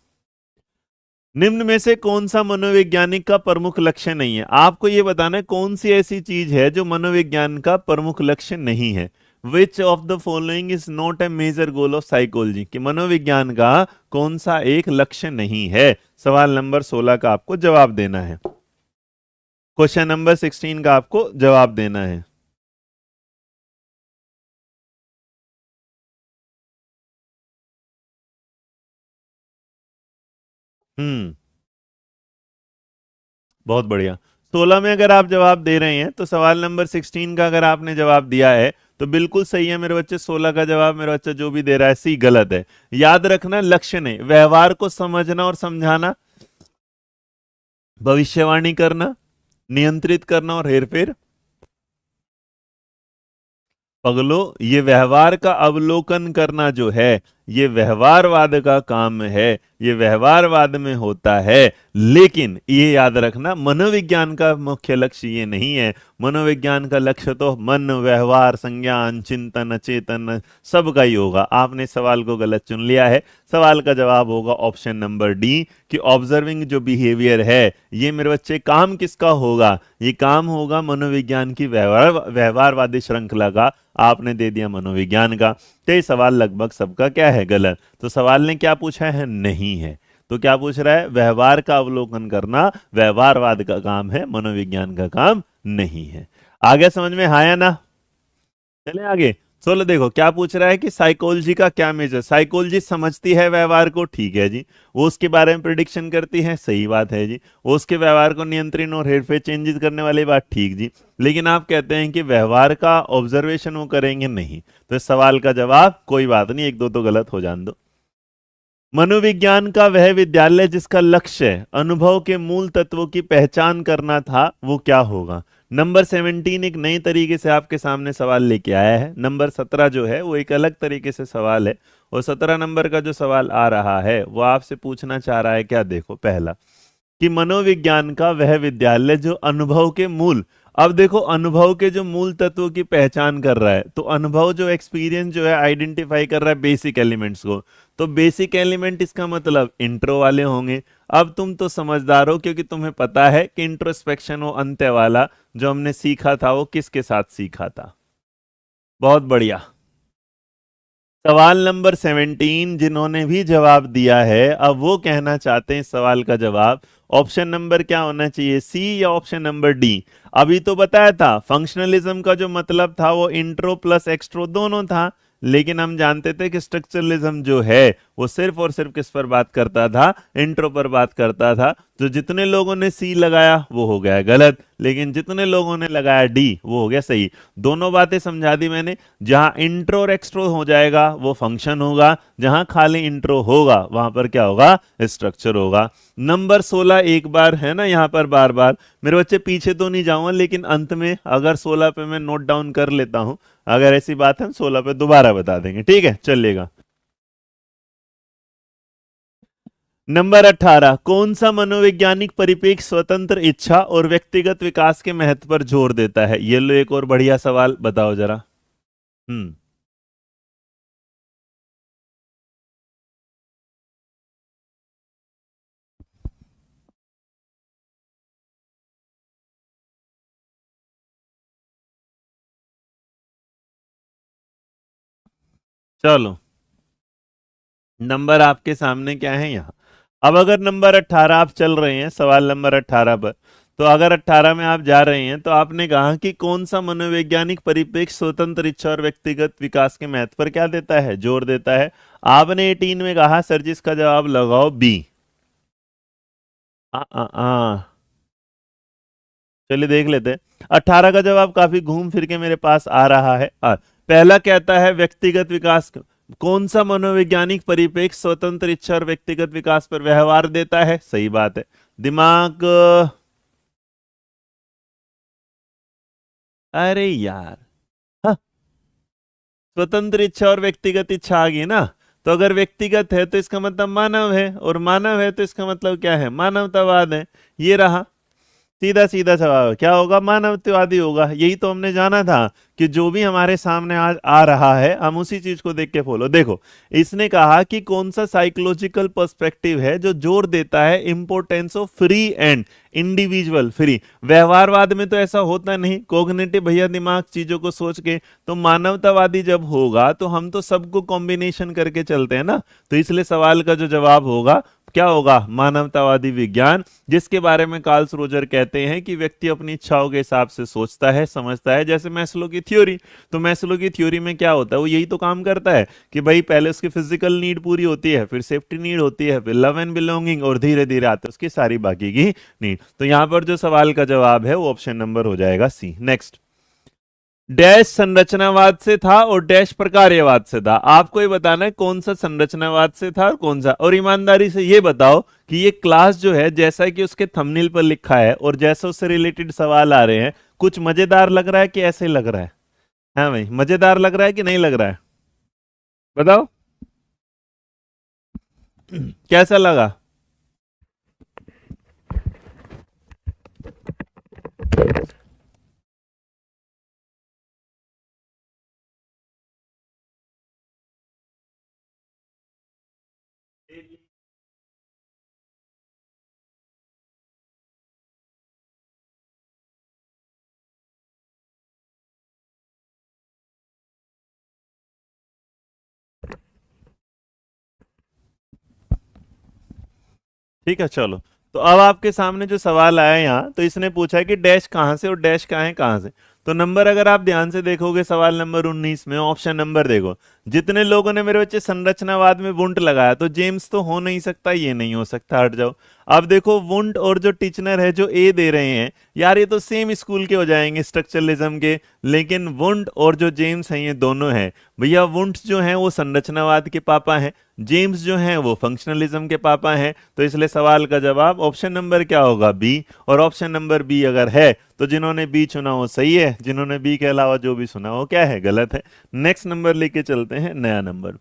निम्न में से कौन सा मनोवैज्ञानिक का प्रमुख लक्ष्य नहीं है? आपको यह बताना है कौन सी ऐसी चीज है जो मनोविज्ञान का प्रमुख लक्ष्य नहीं है। Which of the following is not a major goal of psychology, कि मनोविज्ञान का कौन सा एक लक्ष्य नहीं है? सवाल नंबर 16 का आपको जवाब देना है। क्वेश्चन नंबर 16 का आपको जवाब देना है। हम्म, बहुत बढ़िया। 16 में अगर आप जवाब दे रहे हैं तो सवाल नंबर 16 का अगर आपने जवाब दिया है तो बिल्कुल सही है मेरे बच्चे। 16 का जवाब मेरा बच्चा जो भी दे रहा है सी गलत है। याद रखना, लक्ष्य नहीं, व्यवहार को समझना और समझाना, भविष्यवाणी करना, नियंत्रित करना और हेरफेर। पगलो, ये व्यवहार का अवलोकन करना जो है ये व्यवहारवाद का काम है, ये व्यवहारवाद में होता है। लेकिन ये याद रखना मनोविज्ञान का मुख्य लक्ष्य ये नहीं है। मनोविज्ञान का लक्ष्य तो मन, व्यवहार, संज्ञान, चिंतन, चेतन सब का ही होगा। आपने सवाल को गलत चुन लिया है। सवाल का जवाब होगा ऑप्शन नंबर डी, कि ऑब्जर्विंग जो बिहेवियर है ये मेरे बच्चे काम किसका होगा? ये काम होगा मनोविज्ञान की व्यवहारवादी श्रृंखला का। आपने दे दिया मनोविज्ञान का, तो ये सवाल लगभग सबका क्या है? गलत। तो सवाल ने क्या पूछा है? नहीं है। तो क्या पूछ रहा है? व्यवहार का अवलोकन करना व्यवहारवाद का काम है, मनोविज्ञान का काम नहीं है। आगे समझ में आया ना? चले आगे। चलो देखो क्या पूछ रहा है कि साइकोलॉजी का क्या मेजर। साइकोलॉजी समझती है व्यवहार को, ठीक है जी। वो उसके बारे में प्रिडिक्शन करती है, सही बात है जी। वो उसके व्यवहार को नियंत्रण और हेरफेर चेंजेस करने वाली बात, ठीक जी। लेकिन आप कहते हैं कि व्यवहार का ऑब्जर्वेशन वो करेंगे, नहीं। तो इस सवाल का जवाब कोई बात नहीं, एक दो तो गलत हो जान दो। मनोविज्ञान का वह विद्यालय जिसका लक्ष्य अनुभव के मूल तत्वों की पहचान करना था वो क्या होगा? नंबर 17 एक नई तरीके से आपके सामने सवाल लेके आया है। नंबर 17 जो है वो एक अलग तरीके से सवाल है। और 17 नंबर का जो सवाल आ रहा है वो आपसे पूछना चाह रहा है क्या? देखो, पहला कि मनोविज्ञान का वह विद्यालय जो अनुभव के मूल, अब देखो अनुभव के जो मूल तत्वों की पहचान कर रहा है, तो अनुभव जो एक्सपीरियंस जो है आइडेंटिफाई कर रहा है बेसिक एलिमेंट्स को। तो बेसिक एलिमेंट इसका मतलब इंट्रो वाले होंगे। अब तुम तो समझदार हो क्योंकि तुम्हें पता है कि इंट्रोस्पेक्शन वो अंत्य वाला जो हमने सीखा था वो किसके साथ सीखा था। बहुत बढ़िया। सवाल नंबर 17 जिन्होंने भी जवाब दिया है अब वो कहना चाहते हैं इस सवाल का जवाब ऑप्शन नंबर क्या होना चाहिए? सी या ऑप्शन नंबर डी? अभी तो बताया था फंक्शनलिज्म का जो मतलब था वो इंट्रो प्लस एक्सट्रो दोनों था। लेकिन हम जानते थे कि स्ट्रक्चरलिज्म जो है वो सिर्फ और सिर्फ किस पर बात करता था? इंट्रो पर बात करता था। तो जितने लोगों ने सी लगाया वो हो गया गलत, लेकिन जितने लोगों ने लगाया डी वो हो गया सही। दोनों बातें समझा दी मैंने। जहां इंट्रो और एक्सट्रो हो जाएगा वो फंक्शन होगा, जहां खाली इंट्रो होगा वहां पर क्या होगा? स्ट्रक्चर होगा। नंबर 16 एक बार है ना यहां पर बार बार, मेरे बच्चे पीछे तो नहीं जाऊंगा लेकिन अंत में अगर 16 पे मैं नोट डाउन कर लेता हूं, अगर ऐसी बात है 16 पे दोबारा बता देंगे, ठीक है? चलेगा। नंबर 18 कौन सा मनोवैज्ञानिक परिप्रेक्ष्य स्वतंत्र इच्छा और व्यक्तिगत विकास के महत्व पर जोर देता है? ये लो एक और बढ़िया सवाल, बताओ जरा। हम्म, चलो नंबर आपके सामने क्या है यहाँ? अब अगर नंबर 18 आप चल रहे हैं, सवाल नंबर 18 पर, तो अगर 18 में आप जा रहे हैं तो आपने कहा कि कौन सा मनोवैज्ञानिक परिप्रेक्ष्य स्वतंत्र इच्छा और व्यक्तिगत विकास के महत्व पर क्या देता है, जोर देता है। आपने 18 में कहा सर जी इसका जवाब लगाओ बी। आ, आ, आ, चलिए देख लेते हैं। 18 का जवाब काफी घूम फिर के मेरे पास आ रहा है। पहला कहता है व्यक्तिगत विकास, कौन सा मनोवैज्ञानिक परिप्रेक्ष्य स्वतंत्र इच्छा और व्यक्तिगत विकास पर व्यवहार देता है, सही बात है। दिमाग, अरे यार, हाँ, स्वतंत्र इच्छा और व्यक्तिगत इच्छा आ गई ना। तो अगर व्यक्तिगत है तो इसका मतलब मानव है, और मानव है तो इसका मतलब क्या है, मानवतावाद है। ये रहा, सीधा सीधा सवाल क्या होगा, मानवतावादी होगा। यही तो हमने जाना था कि जो भी हमारे सामने आज आ रहा है हम उसी चीज को देख के फॉलो। देखो, इसने कहा कि कौन सा साइकोलॉजिकल पर्सपेक्टिव है जो जोर देता है importance of free and individual free. व्यवहारवाद में तो ऐसा होता नहीं, कॉग्निटिव भैया दिमाग चीजों को सोच के। तो मानवतावादी जब होगा तो हम तो सबको कॉम्बिनेशन करके चलते हैं ना। तो इसलिए सवाल का जो जवाब होगा क्या होगा, मानवतावादी विज्ञान, जिसके बारे में कार्ल रोजर कहते हैं कि व्यक्ति अपनी इच्छाओं के हिसाब से सोचता है समझता है, जैसे मैस्लो की थ्योरी। तो मैस्लो की थ्योरी में क्या होता है, वो यही तो काम करता है कि भाई पहले उसकी फिजिकल नीड पूरी होती है, फिर सेफ्टी नीड होती है, फिर लव एंड बिलोंगिंग, और धीरे धीरे आते उसकी सारी बाकी की नीड। तो यहां पर जो सवाल का जवाब है वो ऑप्शन नंबर हो जाएगा सी। नेक्स्ट, डैश संरचनावाद से था और डैश प्रकार्यवाद से था। आपको ये बताना है कौन सा संरचनावाद से था और कौन सा। और ईमानदारी से ये बताओ कि ये क्लास जो है, जैसा कि उसके थंबनेल पर लिखा है और जैसा उससे रिलेटेड सवाल आ रहे हैं, कुछ मजेदार लग रहा है कि ऐसे ही लग रहा है? हाँ भाई, मजेदार लग रहा है कि नहीं लग रहा है, बताओ। कैसा लगा? ठीक है, चलो। तो अब आपके सामने जो सवाल आया यहाँ, तो इसने पूछा है कि डैश कहाँ से और डैश कहाँ है कहाँ से। तो नंबर अगर आप ध्यान से देखोगे सवाल नंबर 19 में ऑप्शन नंबर देखो। जितने लोगों ने मेरे बच्चे संरचनावाद में वुंट लगाया, तो जेम्स तो हो नहीं सकता, ये नहीं हो सकता, हट जाओ। अब देखो वुंट और जो टीचनर है जो ए दे रहे हैं, यार ये तो सेम स्कूल के हो जाएंगे स्ट्रक्चरलिज्म के। लेकिन वुंट और जो जेम्स हैं ये दोनों हैं। भैया वुंट जो है वो संरचनावाद के पापा हैं, जेम्स जो हैं वो फंक्शनलिज्म के पापा हैं। तो इसलिए सवाल का जवाब ऑप्शन नंबर क्या होगा, बी। और ऑप्शन नंबर बी अगर है तो जिन्होंने बी चुना वो सही है, जिन्होंने बी के अलावा जो भी सुना वो क्या है, गलत है। नेक्स्ट नंबर लेके चलते हैं, नया नंबर।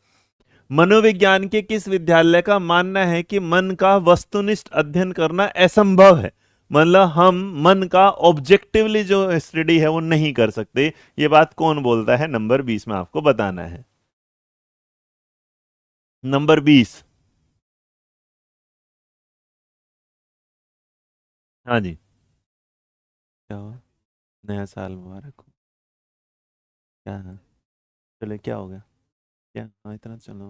मनोविज्ञान के किस विद्यालय का मानना है कि मन का वस्तुनिष्ठ अध्ययन करना असंभव है? मतलब हम मन का ऑब्जेक्टिवली जो स्टडी है वो नहीं कर सकते। ये बात कौन बोलता है, नंबर 20 में आपको बताना है। नंबर 20। हाँ जी। क्या हुआ? नया साल मुबारक हो। क्या है? चले, क्या हो गया? क्या, हाँ इतना चलो,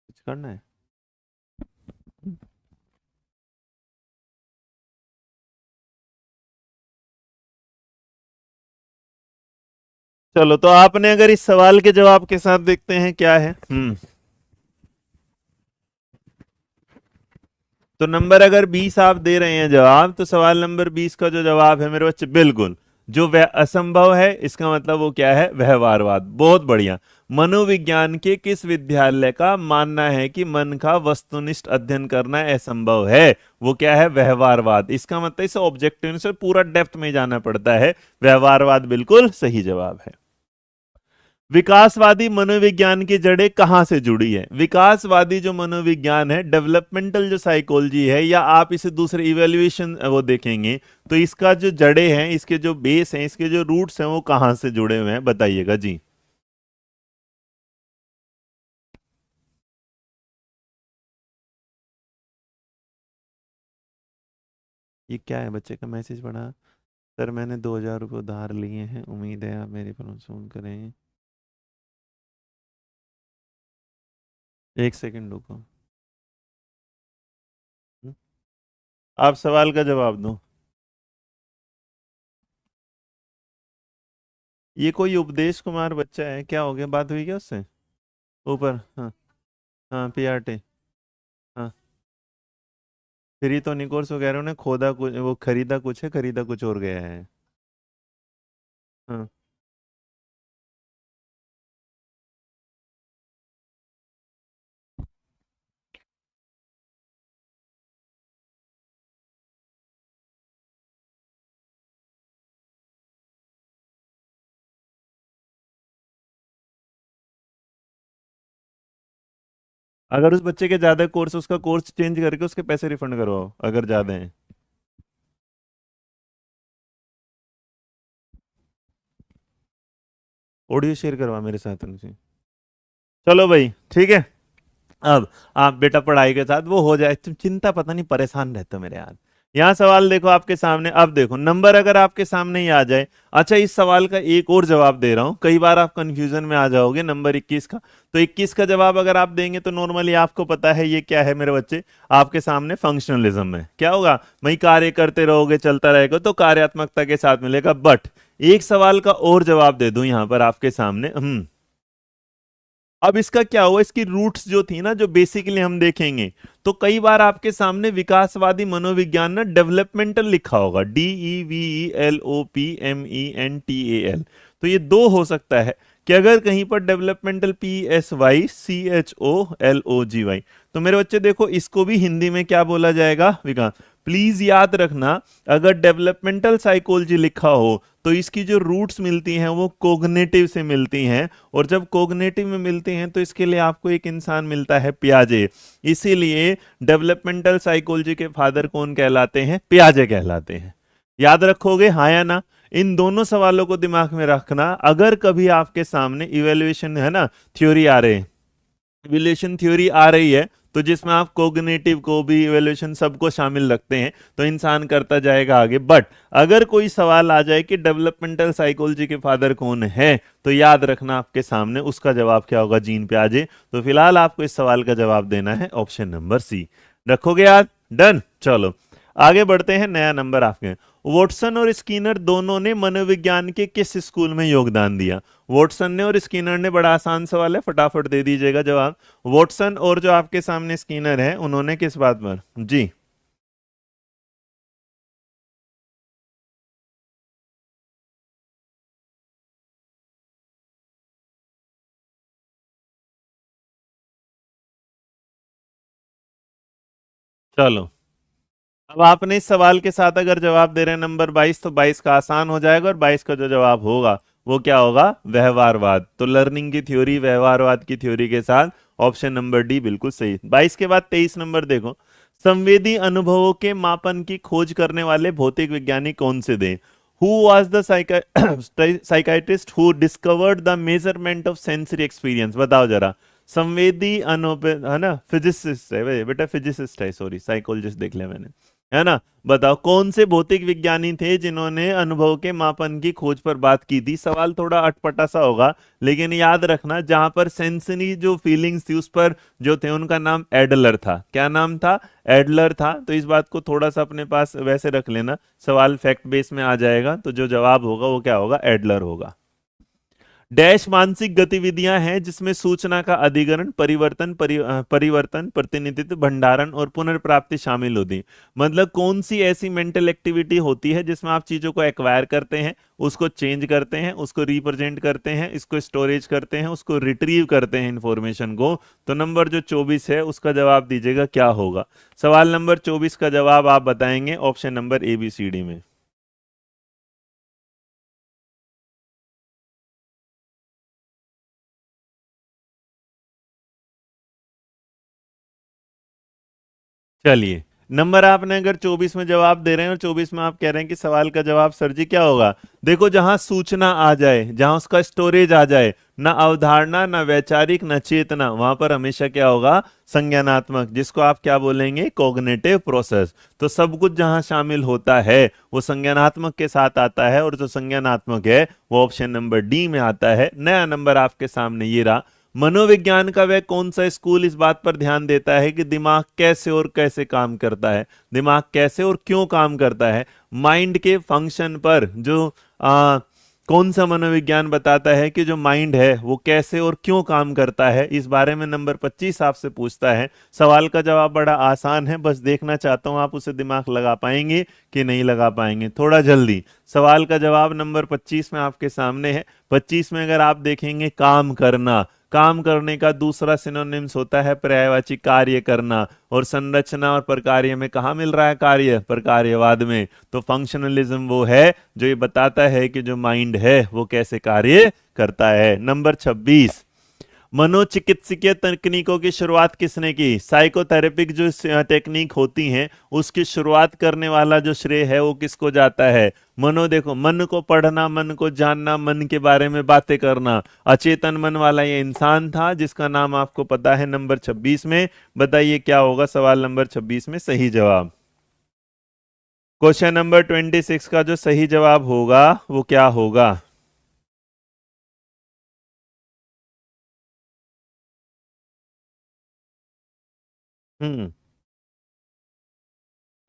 कुछ करना है? चलो, तो आपने अगर इस सवाल के जवाब के साथ देखते हैं क्या है। तो नंबर अगर 20 आप दे रहे हैं जवाब, तो सवाल नंबर 20 का जो जवाब है मेरे बच्चे, बिल्कुल जो वह असंभव है, इसका मतलब वो क्या है, व्यवहारवाद। बहुत बढ़िया। मनोविज्ञान के किस विद्यालय का मानना है कि मन का वस्तुनिष्ठ अध्ययन करना असंभव है? वो क्या है, व्यवहारवाद। इसका मतलब इसे ऑब्जेक्टिव से पूरा डेप्थ में जाना पड़ता है। व्यवहारवाद बिल्कुल सही जवाब है। विकासवादी मनोविज्ञान की जड़ें कहां से जुड़ी है? विकासवादी जो मनोविज्ञान है, डेवलपमेंटल जो साइकोलॉजी है, या आप इसे दूसरे इवेल्युएशन वो देखेंगे, तो इसका जो जड़ें हैं, इसके जो बेस हैं, इसके जो रूट्स हैं, वो कहां से जुड़े हुए हैं, बताइएगा जी। ये क्या है, बच्चे का मैसेज पढ़ा। सर मैंने 2,000 रुपये उधार लिए हैं, उम्मीद है आप मेरी प्रमोशन करें। एक सेकंड रुको। आप सवाल का जवाब दो। ये कोई उपदेश कुमार बच्चा है, क्या हो गया, बात हुई क्या उससे? ऊपर, हाँ। हाँ, पीआरटी। हाँ, फ्री तो नहीं कोर्स, वो कह रहे हो ना, खोदा कुछ, वो खरीदा कुछ है, खरीदा कुछ और गया है। हाँ। अगर उस बच्चे के ज्यादा कोर्स, उसका कोर्स चेंज करके उसके पैसे रिफंड करवाओ अगर ज्यादा हैं। ऑडियो शेयर करवा मेरे साथ उनसे। चलो भाई, ठीक है। अब आप बेटा पढ़ाई के साथ वो हो जाए, तुम चिंता पता नहीं परेशान रहते हो मेरे यार। यहाँ सवाल देखो आपके सामने, अब देखो नंबर अगर आपके सामने ही आ जाए। अच्छा, इस सवाल का एक और जवाब दे रहा हूं, कई बार आप कंफ्यूजन में आ जाओगे नंबर 21 का। तो 21 का जवाब अगर आप देंगे तो नॉर्मली आपको पता है ये क्या है मेरे बच्चे, आपके सामने फंक्शनलिज्म में क्या होगा, वही कार्य करते रहोगे चलता रहेगा तो कार्यात्मकता के साथ मिलेगा। बट एक सवाल का और जवाब दे दूं यहां पर आपके सामने। अब इसका क्या हुआ, इसकी रूट्स जो थी ना, जो बेसिकली हम देखेंगे, तो कई बार आपके सामने विकासवादी मनोविज्ञान ना डेवलपमेंटल लिखा होगा, DEVELOPMENTAL। तो ये दो हो सकता है कि अगर कहीं पर डेवलपमेंटल PSYCHOLOGY, तो मेरे बच्चे देखो इसको भी हिंदी में क्या बोला जाएगा, विकास। प्लीज याद रखना, अगर डेवलपमेंटल साइकोलॉजी लिखा हो तो इसकी जो रूट्स मिलती हैं वो कोग्निटिव से मिलती हैं, और जब कोग्निटिव में मिलती हैं तो इसके लिए आपको एक इंसान मिलता है, पियाजे। इसीलिए डेवलपमेंटल साइकोलॉजी के फादर कौन कहलाते हैं, पियाजे कहलाते हैं। याद रखोगे हाँ या ना? इन दोनों सवालों को दिमाग में रखना, अगर कभी आपके सामने इवेल्युएशन है ना, थ्योरी आ रहे, इवोल्यूशन थ्योरी आ रही है, तो जिसमें आप कोग्निटिव को भी, इवोल्यूशन सबको शामिल रखते हैं, तो इंसान करता जाएगा आगे। बट अगर कोई सवाल आ जाए कि डेवलपमेंटल साइकोलॉजी के फादर कौन है, तो याद रखना आपके सामने उसका जवाब क्या होगा, जीन पियाजे। तो फिलहाल आपको इस सवाल का जवाब देना है ऑप्शन नंबर सी। रखोगे याद? डन। चलो आगे बढ़ते हैं, नया नंबर आपके। वॉटसन और स्किनर दोनों ने मनोविज्ञान के किस स्कूल में योगदान दिया? वॉटसन ने और स्किनर ने, बड़ा आसान सवाल है, फटाफट दे दीजिएगा जवाब। वॉटसन और जो आपके सामने स्किनर है, उन्होंने किस बात पर जी? चलो, अब आपने इस सवाल के साथ अगर जवाब दे रहे हैं नंबर 22, तो 22 का आसान हो जाएगा, और 22 का जो जवाब होगा वो क्या होगा, व्यवहारवाद। तो लर्निंग की थ्योरी, व्यवहारवाद की थ्योरी के साथ ऑप्शन नंबर डी बिल्कुल सही। 22 के बाद 23 नंबर देखो, संवेदी अनुभवों के मापन की खोज करने वाले भौतिक विज्ञानी कौन से थे? Who was the psychiatrist who discovered the measurement of sensory experience? बताओ जरा। संवेदी अनुभव है ना, फिजिसिस्ट है बेटा, फिजिसिस्ट है, सॉरी साइकोलॉजिस्ट देख लिया मैंने, है ना। बताओ कौन से भौतिक विज्ञानी थे जिन्होंने अनुभव के मापन की खोज पर बात की थी? सवाल थोड़ा अटपटा सा होगा, लेकिन याद रखना जहां पर सेंसरी जो फीलिंग्स थी उस पर जो थे, उनका नाम एडलर था। क्या नाम था? एडलर था। तो इस बात को थोड़ा सा अपने पास वैसे रख लेना, सवाल फैक्ट बेस में आ जाएगा, तो जो जवाब होगा वो क्या होगा, एडलर होगा। डैश मानसिक गतिविधियां हैं जिसमें सूचना का अधिग्रहण, परिवर्तन, प्रतिनिधित्व, भंडारण और पुनर्प्राप्ति शामिल होती है। मतलब कौन सी ऐसी मेंटल एक्टिविटी होती है जिसमें आप चीजों को एक्वायर करते हैं, उसको चेंज करते हैं, उसको रिप्रेजेंट करते हैं, इसको स्टोरेज करते हैं, उसको रिट्रीव करते हैं इंफॉर्मेशन को। तो नंबर जो 24 है उसका जवाब दीजिएगा क्या होगा। सवाल नंबर 24 का जवाब आप बताएंगे ऑप्शन नंबर ABCD में। चलिए, नंबर आपने अगर 24 में जवाब दे रहे हैं और 24 में आप कह रहे हैं कि सवाल का जवाब सर जी क्या होगा, देखो जहां सूचना आ जाए, जहां उसका स्टोरेज आ जाए, ना अवधारणा, ना वैचारिक, ना चेतना, वहां पर हमेशा क्या होगा, संज्ञानात्मक, जिसको आप क्या बोलेंगे, कॉग्निटिव प्रोसेस। तो सब कुछ जहां शामिल होता है वो संज्ञानात्मक के साथ आता है, और जो संज्ञानात्मक है वो ऑप्शन नंबर डी में आता है। नया नंबर आपके सामने ये रहा। मनोविज्ञान का वह कौन सा स्कूल इस बात पर ध्यान देता है कि दिमाग कैसे और कैसे काम करता है, दिमाग कैसे और क्यों काम करता है, माइंड के फंक्शन पर जो कौन सा मनोविज्ञान बताता है कि जो माइंड है वो कैसे और क्यों काम करता है, इस बारे में नंबर 25 आपसे पूछता है। सवाल का जवाब बड़ा आसान है, बस देखना चाहता हूं आप उसे दिमाग लगा पाएंगे कि नहीं लगा पाएंगे। थोड़ा जल्दी, सवाल का जवाब नंबर 25 में आपके सामने है। 25 में अगर आप देखेंगे काम करना, काम करने का दूसरा सिनोनिम्स होता है पर्यायवाची कार्य करना, और संरचना और प्रकार्य में कहाँ मिल रहा है कार्य, प्रकार्यवाद में। तो फंक्शनलिज्म वो है जो ये बताता है कि जो माइंड है वो कैसे कार्य करता है। नंबर 26, मनोचिकित्सकीय तकनीकों की शुरुआत किसने की? साइकोथेरेपिक जो टेक्निक होती हैं उसकी शुरुआत करने वाला जो श्रेय है वो किसको जाता है? मनो, देखो, मन को पढ़ना, मन को जानना, मन के बारे में बातें करना, अचेतन मन वाला ये इंसान था जिसका नाम आपको पता है। नंबर 26 में बताइए क्या होगा सवाल नंबर 26 में सही जवाब। क्वेश्चन नंबर 26 का जो सही जवाब होगा वो क्या होगा? हम्म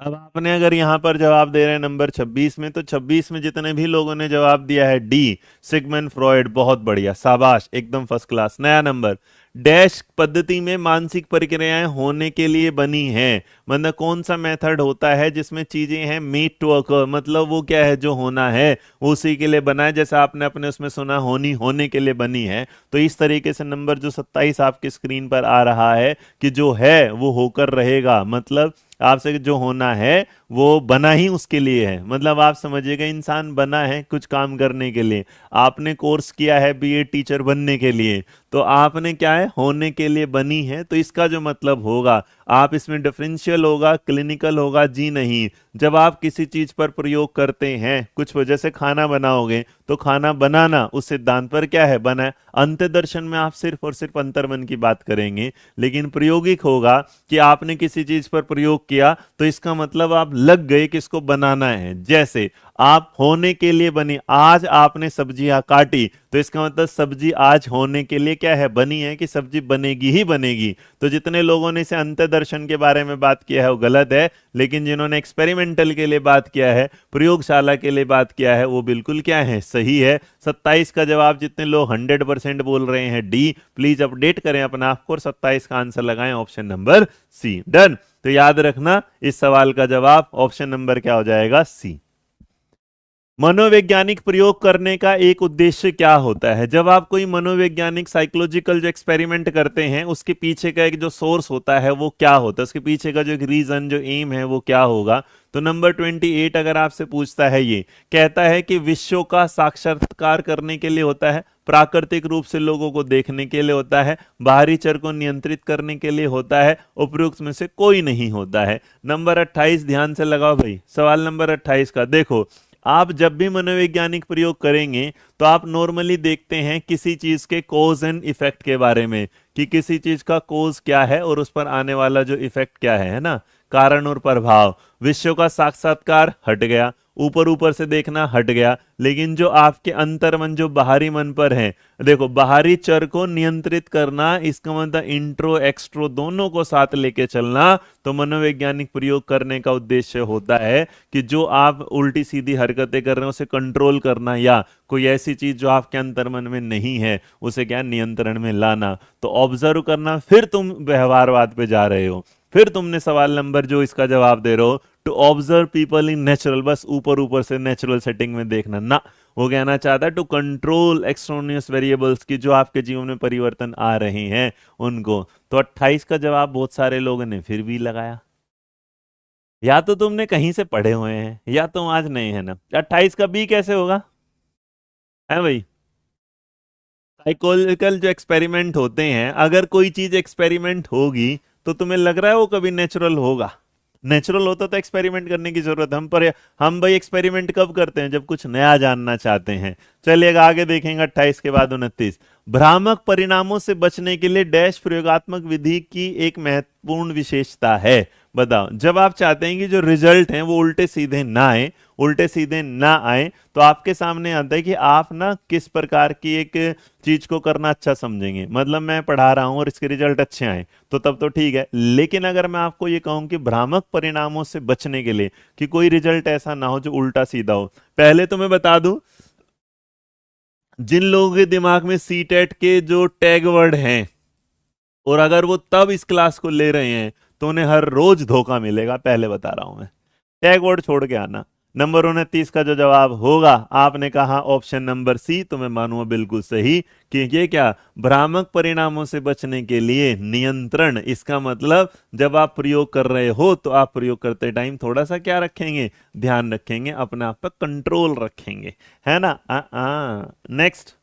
अब आपने अगर यहां पर जवाब दे रहे हैं नंबर 26 में, तो 26 में जितने भी लोगों ने जवाब दिया है डी, सिगमंड फ्रॉइड, बहुत बढ़िया, शाबाश, एकदम फर्स्ट क्लास। नया नंबर, डैश पद्धति में मानसिक प्रक्रियाएं होने के लिए बनी हैं, मतलब कौन सा मेथड होता है जिसमें चीजें हैं मेड टू अकर, मतलब वो क्या है जो होना है उसी के लिए बना है, जैसा आपने अपने उसमें सुना होनी होने के लिए बनी है। तो इस तरीके से नंबर जो 27 आपकी स्क्रीन पर आ रहा है कि जो है वो होकर रहेगा, मतलब आपसे जो होना है वो बना ही उसके लिए है, मतलब आप समझिएगा इंसान बना है कुछ काम करने के लिए। आपने कोर्स किया है बीए टीचर बनने के लिए, तो आपने क्या है होने के लिए बनी है, तो इसका जो मतलब होगा आप इसमें डिफरेंशियल होगा, क्लिनिकल होगा, जी नहीं। जब आप किसी चीज पर प्रयोग करते हैं कुछ वजह से खाना बनाओगे, तो खाना बनाना उस सिद्धांत पर क्या है बना है। अंत्य दर्शन में आप सिर्फ और सिर्फ अंतर्मन की बात करेंगे, लेकिन प्रायोगिक होगा कि आपने किसी चीज पर प्रयोग किया तो इसका मतलब आप लग गए कि इसको बनाना है। जैसे आप होने के लिए बनी, आज आपने सब्जियां काटी तो इसका मतलब सब्जी आज होने के लिए क्या है बनी है कि सब्जी बनेगी ही बनेगी। तो जितने लोगों ने इसे अंत्य दर्शन के बारे में बात किया है वो गलत है, लेकिन जिन्होंने एक्सपेरिमेंटल के लिए बात किया है, प्रयोगशाला के लिए बात किया है, वो बिल्कुल क्या है सही है। 27 का जवाब जितने लोग 100% बोल रहे हैं डी, प्लीज अपडेट करें अपना आपको और 27 का आंसर लगाएं ऑप्शन नंबर सी। डन। तो याद रखना इस सवाल का जवाब ऑप्शन नंबर क्या हो जाएगा? सी। मनोवैज्ञानिक प्रयोग करने का एक उद्देश्य क्या होता है? जब आप कोई मनोवैज्ञानिक साइकोलॉजिकल जो एक्सपेरिमेंट करते हैं उसके पीछे का एक जो सोर्स होता है वो क्या होता है, उसके पीछे का जो एक रीजन जो एम है वो क्या होगा? तो नंबर 28 अगर आपसे पूछता है, ये कहता है कि विश्व का साक्षात्कार करने के लिए होता है, प्राकृतिक रूप से लोगों को देखने के लिए होता है, बाहरी चर को नियंत्रित करने के लिए होता है, उपयुक्त में से कोई नहीं होता है। नंबर 28 ध्यान से लगाओ भाई, सवाल नंबर 28 का देखो, आप जब भी मनोवैज्ञानिक प्रयोग करेंगे तो आप नॉर्मली देखते हैं किसी चीज के कोज एंड इफेक्ट के बारे में, कि किसी चीज का कोज क्या है और उस पर आने वाला जो इफेक्ट क्या है ना, कारण और प्रभाव। विश्व का साक्षात्कार हट गया, ऊपर ऊपर से देखना हट गया, लेकिन जो आपके अंतर मन जो बाहरी मन पर है, देखो बाहरी चर को नियंत्रित करना, इसका मतलब इंट्रो एक्सट्रो दोनों को साथ लेके चलना। तो मनोवैज्ञानिक प्रयोग करने का उद्देश्य होता है कि जो आप उल्टी सीधी हरकतें कर रहे हैं उसे कंट्रोल करना, या कोई ऐसी चीज जो आपके अंतर मन में नहीं है उसे क्या नियंत्रण में लाना। तो ऑब्जर्व करना, फिर तुम व्यवहारवाद पे जा रहे हो, फिर तुमने सवाल नंबर जो इसका जवाब दे रहे हो to observe people in natural, बस ऊपर ऊपर से नेचुरल सेटिंग में देखना ना, वो कहना चाहता है टू कंट्रोल एक्सट्रोनियस वेरिएबल्स की जो आपके जीवन में परिवर्तन आ रहे हैं उनको। तो 28 का जवाब बहुत सारे लोगों ने फिर भी लगाया, या तो तुमने कहीं से पढ़े हुए हैं या तुम आज नहीं है ना। 28 का बी कैसे होगा? है भाई, साइकोलॉजिकल जो एक्सपेरिमेंट होते हैं, अगर कोई चीज एक्सपेरिमेंट होगी तो तुम्हें लग रहा है वो कभी नेचुरल होगा? नेचुरल होता तो एक्सपेरिमेंट करने की जरूरत हम पर, हम भाई एक्सपेरिमेंट कब करते हैं? जब कुछ नया जानना चाहते हैं, चलिएगा आगे देखेंगे 28 के बाद 29। भ्रामक परिणामों से बचने के लिए डैश प्रयोगात्मक विधि की एक महत्वपूर्ण विशेषता है। बताओ, जब आप चाहते हैं कि जो रिजल्ट हैं वो उल्टे सीधे ना आए, उल्टे सीधे ना आए, तो आपके सामने आता है कि आप ना किस प्रकार की एक चीज को करना अच्छा समझेंगे। मतलब मैं पढ़ा रहा हूं और इसके रिजल्ट अच्छे आए तो तब तो ठीक है, लेकिन अगर मैं आपको ये कहूं कि भ्रामक परिणामों से बचने के लिए कि कोई रिजल्ट ऐसा ना हो जो उल्टा सीधा हो, पहले तो मैं बता दूं, जिन लोगों के दिमाग में सीटेट के जो टैग वर्ड हैं और अगर वो तब इस क्लास को ले रहे हैं तो उन्हें हर रोज धोखा मिलेगा, पहले बता रहा हूं मैं। टैग वर्ड छोड़ के आना। नंबर 29 का जो जवाब होगा, आपने कहा ऑप्शन नंबर सी, तो मैं मानूंगा बिल्कुल सही कि ये क्या, भ्रामक परिणामों से बचने के लिए नियंत्रण। इसका मतलब जब आप प्रयोग कर रहे हो तो आप प्रयोग करते टाइम थोड़ा सा क्या रखेंगे, ध्यान रखेंगे, अपने आप पर कंट्रोल रखेंगे, है ना। नेक्स्ट,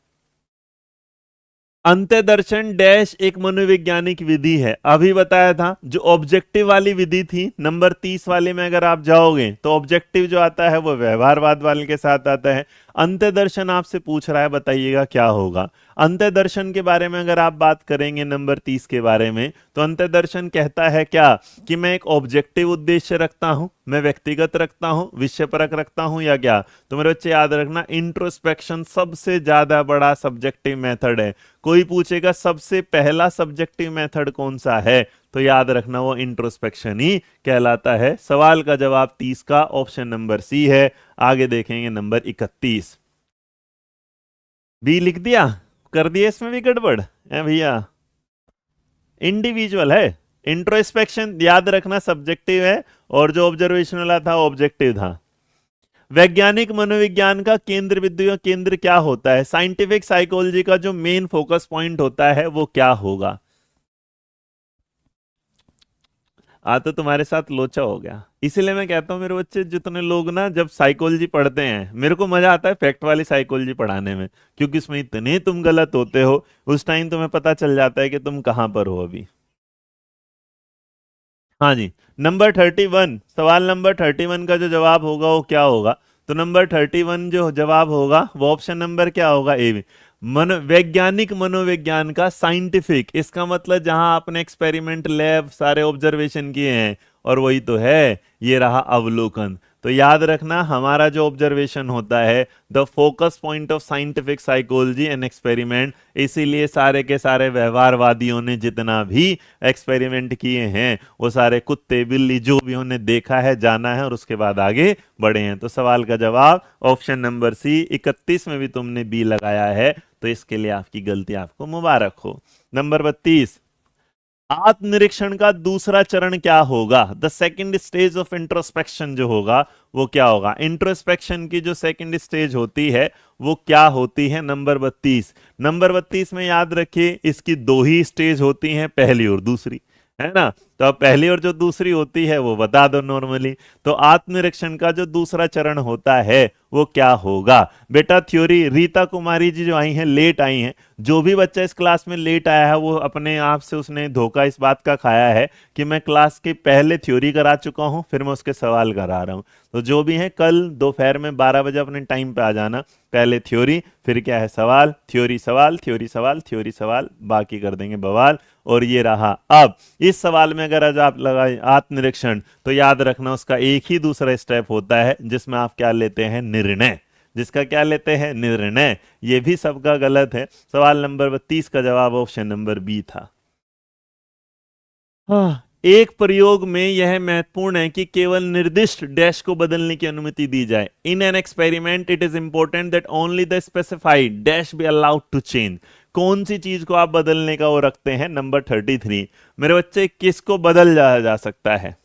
अंत्यदर्शन डैश एक मनोवैज्ञानिक विधि है। अभी बताया था जो ऑब्जेक्टिव वाली विधि थी, नंबर 30 वाले में अगर आप जाओगे तो ऑब्जेक्टिव जो आता है वो व्यवहारवाद वाले के साथ आता है। अंत्यदर्शन आपसे पूछ रहा है, बताइएगा क्या होगा। अंत्यदर्शन के बारे में अगर आप बात करेंगे नंबर 30 के बारे में, तो अंत्यदर्शन कहता है क्या, कि मैं एक ऑब्जेक्टिव उद्देश्य रखता हूं, मैं व्यक्तिगत रखता हूं, विषयपरक रखता हूं, या क्या। तो मेरे बच्चे याद रखना, इंट्रोस्पेक्शन सबसे ज्यादा बड़ा सब्जेक्टिव मेथड है। कोई पूछेगा सबसे पहला सब्जेक्टिव मेथड कौन सा है, तो याद रखना वो इंट्रोस्पेक्शन ही कहलाता है। सवाल का जवाब 30 का ऑप्शन नंबर सी है। आगे देखेंगे नंबर 31। बी लिख दिया, कर दिया, इसमें भी गड़बड़ है भैया। इंडिविजुअल है, इंट्रोस्पेक्शन याद रखना सब्जेक्टिव है, और जो ऑब्जर्वेशन वाला था ऑब्जेक्टिव था। वैज्ञानिक मनोविज्ञान का केंद्र बिंदु या केंद्र क्या होता है, साइंटिफिक साइकोलॉजी का जो मेन फोकस पॉइंट होता है वो क्या होगा। तो तुम्हारे साथ लोचा हो गया, इसीलिए मैं कहता हूँ मेरे बच्चे जितने लोग ना जब साइकोलॉजी पढ़ते हैं, मेरे को मजा आता है फैक्ट वाली साइकोलॉजी पढ़ाने में, क्योंकि इसमें इतने तुम गलत होते हो, उस टाइम तुम्हें पता चल जाता है कि तुम कहां पर हो अभी। हाँ जी, नंबर 31, सवाल नंबर 31 का जो जवाब होगा वो क्या होगा, तो नंबर 31 जो जवाब होगा वो ऑप्शन नंबर क्या होगा, ए। वैज्ञानिक मनोविज्ञान का साइंटिफिक, इसका मतलब जहां आपने एक्सपेरिमेंट लैब सारे ऑब्जर्वेशन किए हैं, और वही तो है, ये रहा अवलोकन। तो याद रखना हमारा जो ऑब्जर्वेशन होता है, the focus point of scientific psychology and experiment, इसीलिए सारे के सारे व्यवहारवादियों ने जितना भी एक्सपेरिमेंट किए हैं वो सारे कुत्ते बिल्ली जो भी उन्हें देखा है, जाना है, और उसके बाद आगे बढ़े हैं। तो सवाल का जवाब ऑप्शन नंबर सी। 31 में भी तुमने बी लगाया है, तो इसके लिए आपकी गलती, आपको मुबारक हो। नंबर 32, आत्मनिरीक्षण का दूसरा चरण क्या होगा, the second stage of introspection जो होगा वो क्या होगा। इंट्रोस्पेक्शन की जो सेकंड स्टेज होती है वो क्या होती है, नंबर 32। नंबर 32 में याद रखिए इसकी दो ही स्टेज होती हैं, पहली और दूसरी, है ना। तो अब पहली और जो दूसरी होती है वो बता दो नॉर्मली। तो आत्मनिरीक्षण का जो दूसरा चरण होता है वो क्या होगा। बेटा थ्योरी, रीता कुमारी जी जो आई हैं, लेट आई हैं, जो भी बच्चा इस क्लास में लेट आया है वो अपने आप से उसने धोखा इस बात का खाया है कि मैं क्लास के पहले थ्योरी करा चुका हूं, फिर मैं उसके सवाल करा रहा हूं। तो जो भी है कल दोपहर में 12 बजे अपने टाइम पे आ जाना, पहले थ्योरी फिर क्या है सवाल, थ्योरी सवाल, थ्योरी सवाल, थ्योरी सवाल, बाकी कर देंगे बवाल। और ये रहा, अब इस सवाल में अगर आज आप लगाए आत्मनिरीक्षण, तो याद रखना उसका एक ही दूसरा स्टेप होता है जिसमें आप क्या लेते हैं, निर्णय। जिसका क्या लेते हैं, निर्णय। ये भी सबका गलत है। सवाल नंबर 32 का जवाब ऑप्शन नंबर बी था। एक प्रयोग में यह महत्वपूर्ण है कि केवल निर्दिष्ट डैश को बदलने की अनुमति दी जाए। In an experiment it is important that only the specified dash be allowed to change. कौन सी चीज को आप बदलने का वो रखते हैं, नंबर 33। मेरे बच्चे किसको बदल जा सकता है,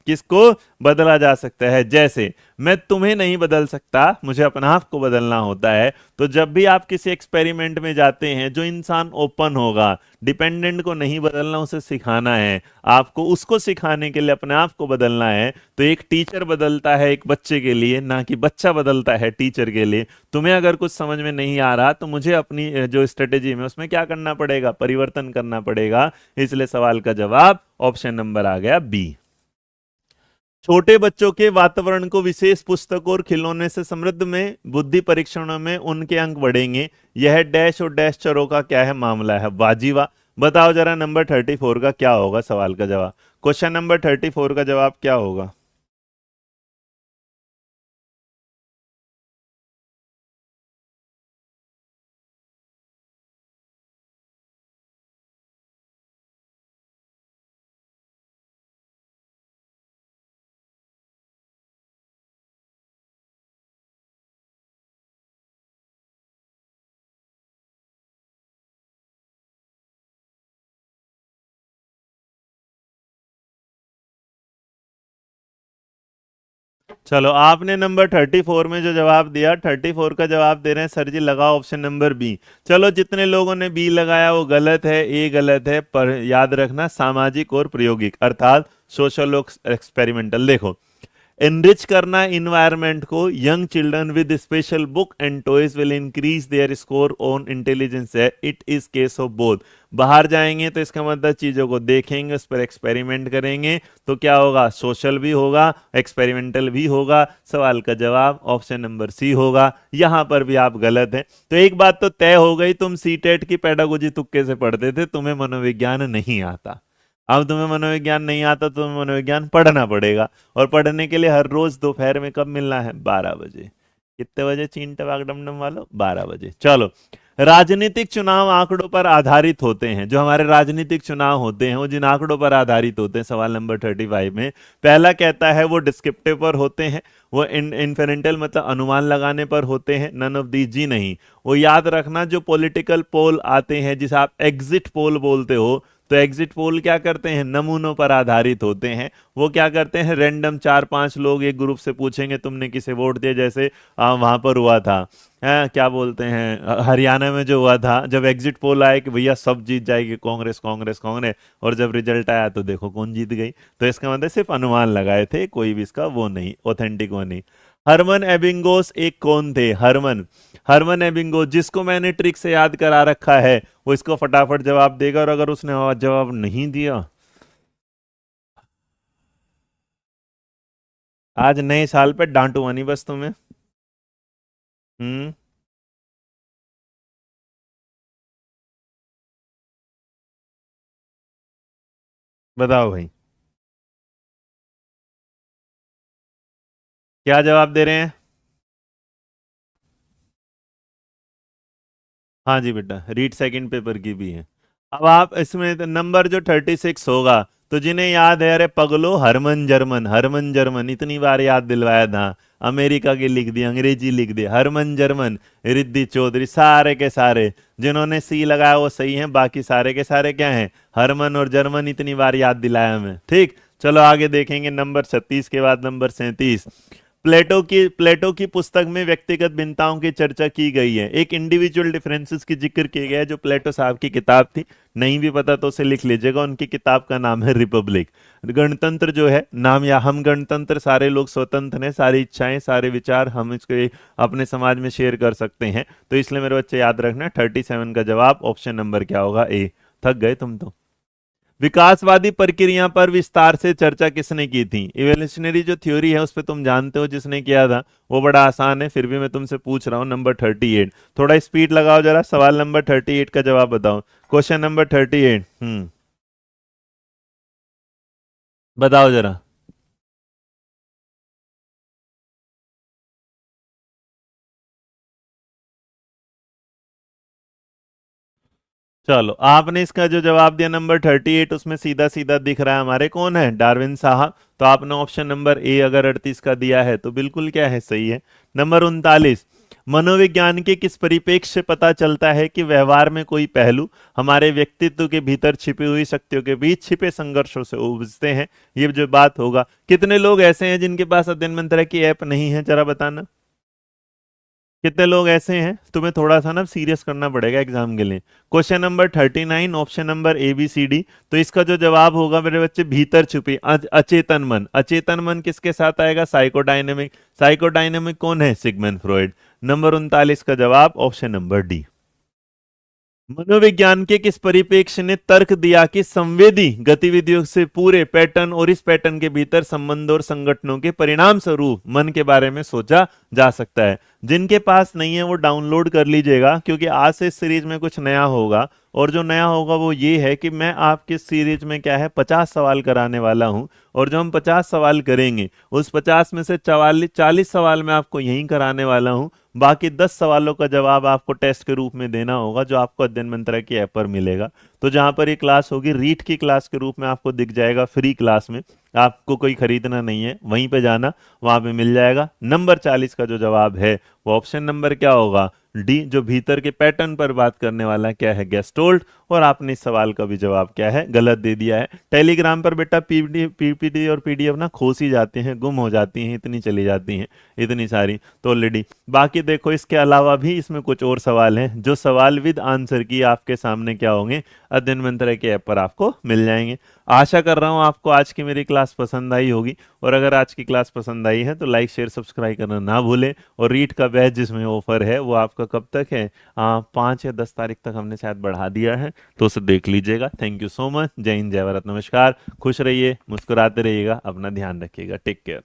किसको बदला जा सकता है। जैसे मैं तुम्हें नहीं बदल सकता, मुझे अपने आप को बदलना होता है। तो जब भी आप किसी एक्सपेरिमेंट में जाते हैं, जो इंसान ओपन होगा, डिपेंडेंट को नहीं बदलना, उसे सिखाना है, आपको उसको सिखाने के लिए अपने आप को बदलना है। तो एक टीचर बदलता है एक बच्चे के लिए, ना कि बच्चा बदलता है टीचर के लिए। तुम्हें अगर कुछ समझ में नहीं आ रहा तो मुझे अपनी जो स्ट्रेटेजी में उसमें क्या करना पड़ेगा, परिवर्तन करना पड़ेगा। इसलिए सवाल का जवाब ऑप्शन नंबर आ गया बी। छोटे बच्चों के वातावरण को विशेष पुस्तकों और खिलौने से समृद्ध में बुद्धि परीक्षणों में उनके अंक बढ़ेंगे। यह डैश और डैश चरों का क्या है मामला है, वाजीवा। बताओ जरा नंबर 34 का क्या होगा सवाल का जवाब। क्वेश्चन नंबर 34 का जवाब क्या होगा। चलो आपने नंबर 34 में जो जवाब दिया, 34 का जवाब दे रहे हैं सर जी, लगाओ ऑप्शन नंबर बी। चलो जितने लोगों ने बी लगाया वो गलत है, ए गलत है, पर याद रखना सामाजिक और प्रायोगिक अर्थात सोशल और एक्सपेरिमेंटल। देखो, एनरिच करना इन्वायरमेंट को, young children with special book and toys will increase their score on intelligence है, it is case of both. बाहर जाएंगे तो इसका मतलब चीजों को देखेंगे, उस पर एक्सपेरिमेंट करेंगे, तो क्या होगा, सोशल भी होगा, एक्सपेरिमेंटल भी होगा। सवाल का जवाब ऑप्शन नंबर सी होगा। यहां पर भी आप गलत हैं। तो एक बात तो तय हो गई, तुम सीटेट की पेडागोजी तुक्के से पढ़ते थे, तुम्हें मनोविज्ञान नहीं आता। अब तुम्हें मनोविज्ञान नहीं आता तो तुम्हें मनोविज्ञान पढ़ना पड़ेगा, और पढ़ने के लिए हर रोज दोपहर में कब मिलना है, 12 बजे। कितने बजे चीन टवाक डमडम वालों, 12 बजे। चलो, राजनीतिक चुनाव आंकड़ों पर आधारित होते हैं। जो हमारे राजनीतिक चुनाव होते हैं वो जिन आंकड़ों पर आधारित होते हैं, सवाल नंबर 35 में पहला कहता है वो डिस्क्रिप्टिव पर होते हैं, वो इन्फेरेंटल मतलब अनुमान लगाने पर होते हैं, नन ऑफ दी जी नहीं। वो याद रखना, जो पॉलिटिकल पोल आते हैं जिसे आप एग्जिट पोल बोलते हो, तो एग्जिट पोल क्या करते हैं, नमूनों पर आधारित होते हैं। वो क्या करते हैं, रैंडम 4-5 लोग एक ग्रुप से पूछेंगे तुमने किसे वोट दिया, जैसे वहां पर हुआ था, क्या बोलते हैं, हरियाणा में जो हुआ था, जब एग्जिट पोल आया कि भैया सब जीत जाएगी कांग्रेस कांग्रेस कांग्रेस, और जब रिजल्ट आया तो देखो कौन जीत गई। तो इसका मतलब सिर्फ अनुमान लगाए थे, कोई भी इसका वो नहीं, ऑथेंटिक वो नहीं। हरमन एबिंगोस एक कौन थे, हरमन हरमन एबिंगोस, जिसको मैंने ट्रिक से याद करा रखा है वो इसको फटाफट जवाब देगा, और अगर उसने जवाब नहीं दिया, आज नए साल पे डांटूंगा नहीं बस तुम्हें। हम्म। बताओ भाई, क्या जवाब दे रहे हैं। हाँ जी बेटा, रीड सेकंड पेपर की भी है। अब आप इसमें नंबर जो 36 होगा, तो जिन्हें याद है, अरे पगलो, हरमन जर्मन, हरमन जर्मन इतनी बार याद दिलवाया था, अमेरिका की लिख दी, अंग्रेजी लिख दी, हरमन जर्मन, रिद्धि चौधरी, सारे के सारे जिन्होंने सी लगाया वो सही हैं, बाकी सारे के सारे क्या हैं, हरमन और जर्मन, इतनी बार याद दिलाया हमें। ठीक, चलो आगे देखेंगे नंबर 36 के बाद नंबर 37। प्लेटो की पुस्तक में व्यक्तिगत भिन्नताओं की चर्चा की गई है, एक इंडिविजुअल डिफरेंसेस की जिक्र किया गया है, जो प्लेटो साहब की किताब थी। नहीं भी पता तो उसे लिख लीजिएगा, उनकी किताब का नाम है रिपब्लिक। गणतंत्र जो है नाम, या हम गणतंत्र, सारे लोग स्वतंत्र हैं, सारी इच्छाएं सारे विचार हम इसको अपने समाज में शेयर कर सकते हैं, तो इसलिए मेरे बच्चे याद रखना 37 का जवाब ऑप्शन नंबर क्या होगा, ए। थक गए तुम तो। विकासवादी प्रक्रिया पर विस्तार से चर्चा किसने की थी, इवोल्यूशनरी जो थ्योरी है उस पर तुम जानते हो जिसने किया था, वो बड़ा आसान है, फिर भी मैं तुमसे पूछ रहा हूँ नंबर 38। थोड़ा स्पीड लगाओ जरा, सवाल नंबर 38 का जवाब बताओ। Question number 38। बताओ जरा। चलो आपने इसका जो जवाब दिया नंबर 38, उसमें सीधा सीधा दिख रहा है हमारे कौन है, डार्विन साहब। तो आपने ऑप्शन नंबर ए अगर 38 का दिया है तो बिल्कुल क्या है, सही है। नंबर 39, मनोविज्ञान के किस परिप्रेक्ष्य से पता चलता है कि व्यवहार में कोई पहलू हमारे व्यक्तित्व के भीतर छिपी हुई शक्तियों के बीच छिपे संघर्षों से उपजते हैं। ये जो बात होगा, कितने लोग ऐसे हैं जिनके पास अध्ययन मंत्र की ऐप नहीं है, जरा बताना। कितने लोग ऐसे हैं, तुम्हें थोड़ा सा ना सीरियस करना पड़ेगा एग्जाम के लिए। Question number 39, option number A B C D. तो इसका जो जवाब होगा मेरे बच्चे, भीतर छुपी अचेतन मन। अचेतन मन किसके साथ आएगा, साइकोडायनेमिक। साइकोडायनेमिक कौन है, सिगमंड फ्रॉइड। नंबर 39 का जवाब ऑप्शन नंबर डी। मनोविज्ञान के किस परिप्रेक्ष्य ने तर्क दिया कि संवेदी गतिविधियों से पूरे पैटर्न और इस पैटर्न के भीतर संबंध और संगठनों के परिणाम स्वरूप मन के बारे में सोचा जा सकता है? जिनके पास नहीं है वो डाउनलोड कर लीजिएगा, क्योंकि आज से इस सीरीज में कुछ नया होगा। और जो नया होगा वो ये है कि मैं आपके सीरीज में क्या है 50 सवाल कराने वाला हूं, और जो हम 50 सवाल करेंगे उस 50 में से 40 सवाल मैं आपको यहीं कराने वाला हूं। बाकी 10 सवालों का जवाब आपको टेस्ट के रूप में देना होगा, जो आपको अध्ययन मंत्रा की ऐप पर मिलेगा। तो जहां पर ये क्लास होगी रीट की क्लास के रूप में आपको दिख जाएगा, फ्री क्लास में, आपको कोई खरीदना नहीं है, वहीं पे जाना, वहां पे मिल जाएगा। नंबर 40 का जो जवाब है वो ऑप्शन नंबर क्या होगा? डी, जो भीतर के पैटर्न पर बात करने वाला क्या है? गेस्टोल्ट। और आपने इस सवाल का भी जवाब क्या है? गलत दे दिया है। टेलीग्राम पर बेटा पीपीटी और पीडीएफ ना खोस ही जाते हैं, गुम हो जाती हैं, इतनी चली जाती हैं, इतनी सारी तो ऑलरेडी। बाकी देखो इसके अलावा भी इसमें कुछ और सवाल हैं, जो सवाल विद आंसर की आपके सामने क्या होंगे? अध्ययन मंत्रा के ऐप पर आपको मिल जाएंगे। आशा कर रहा हूं आपको आज की मेरी क्लास पसंद आई होगी, और अगर आज की क्लास पसंद आई है तो लाइक शेयर सब्सक्राइब करना ना भूलें। और रीट का बैच जिसमें ऑफर है वो आपका कब तक है? 5 या 10 तारीख तक हमने शायद बढ़ा दिया है, तो उसे देख लीजिएगा। Thank you so much. जय हिंद, जय भारत, नमस्कार। खुश रहिए, मुस्कुराते रहिएगा, अपना ध्यान रखिएगा। Take care.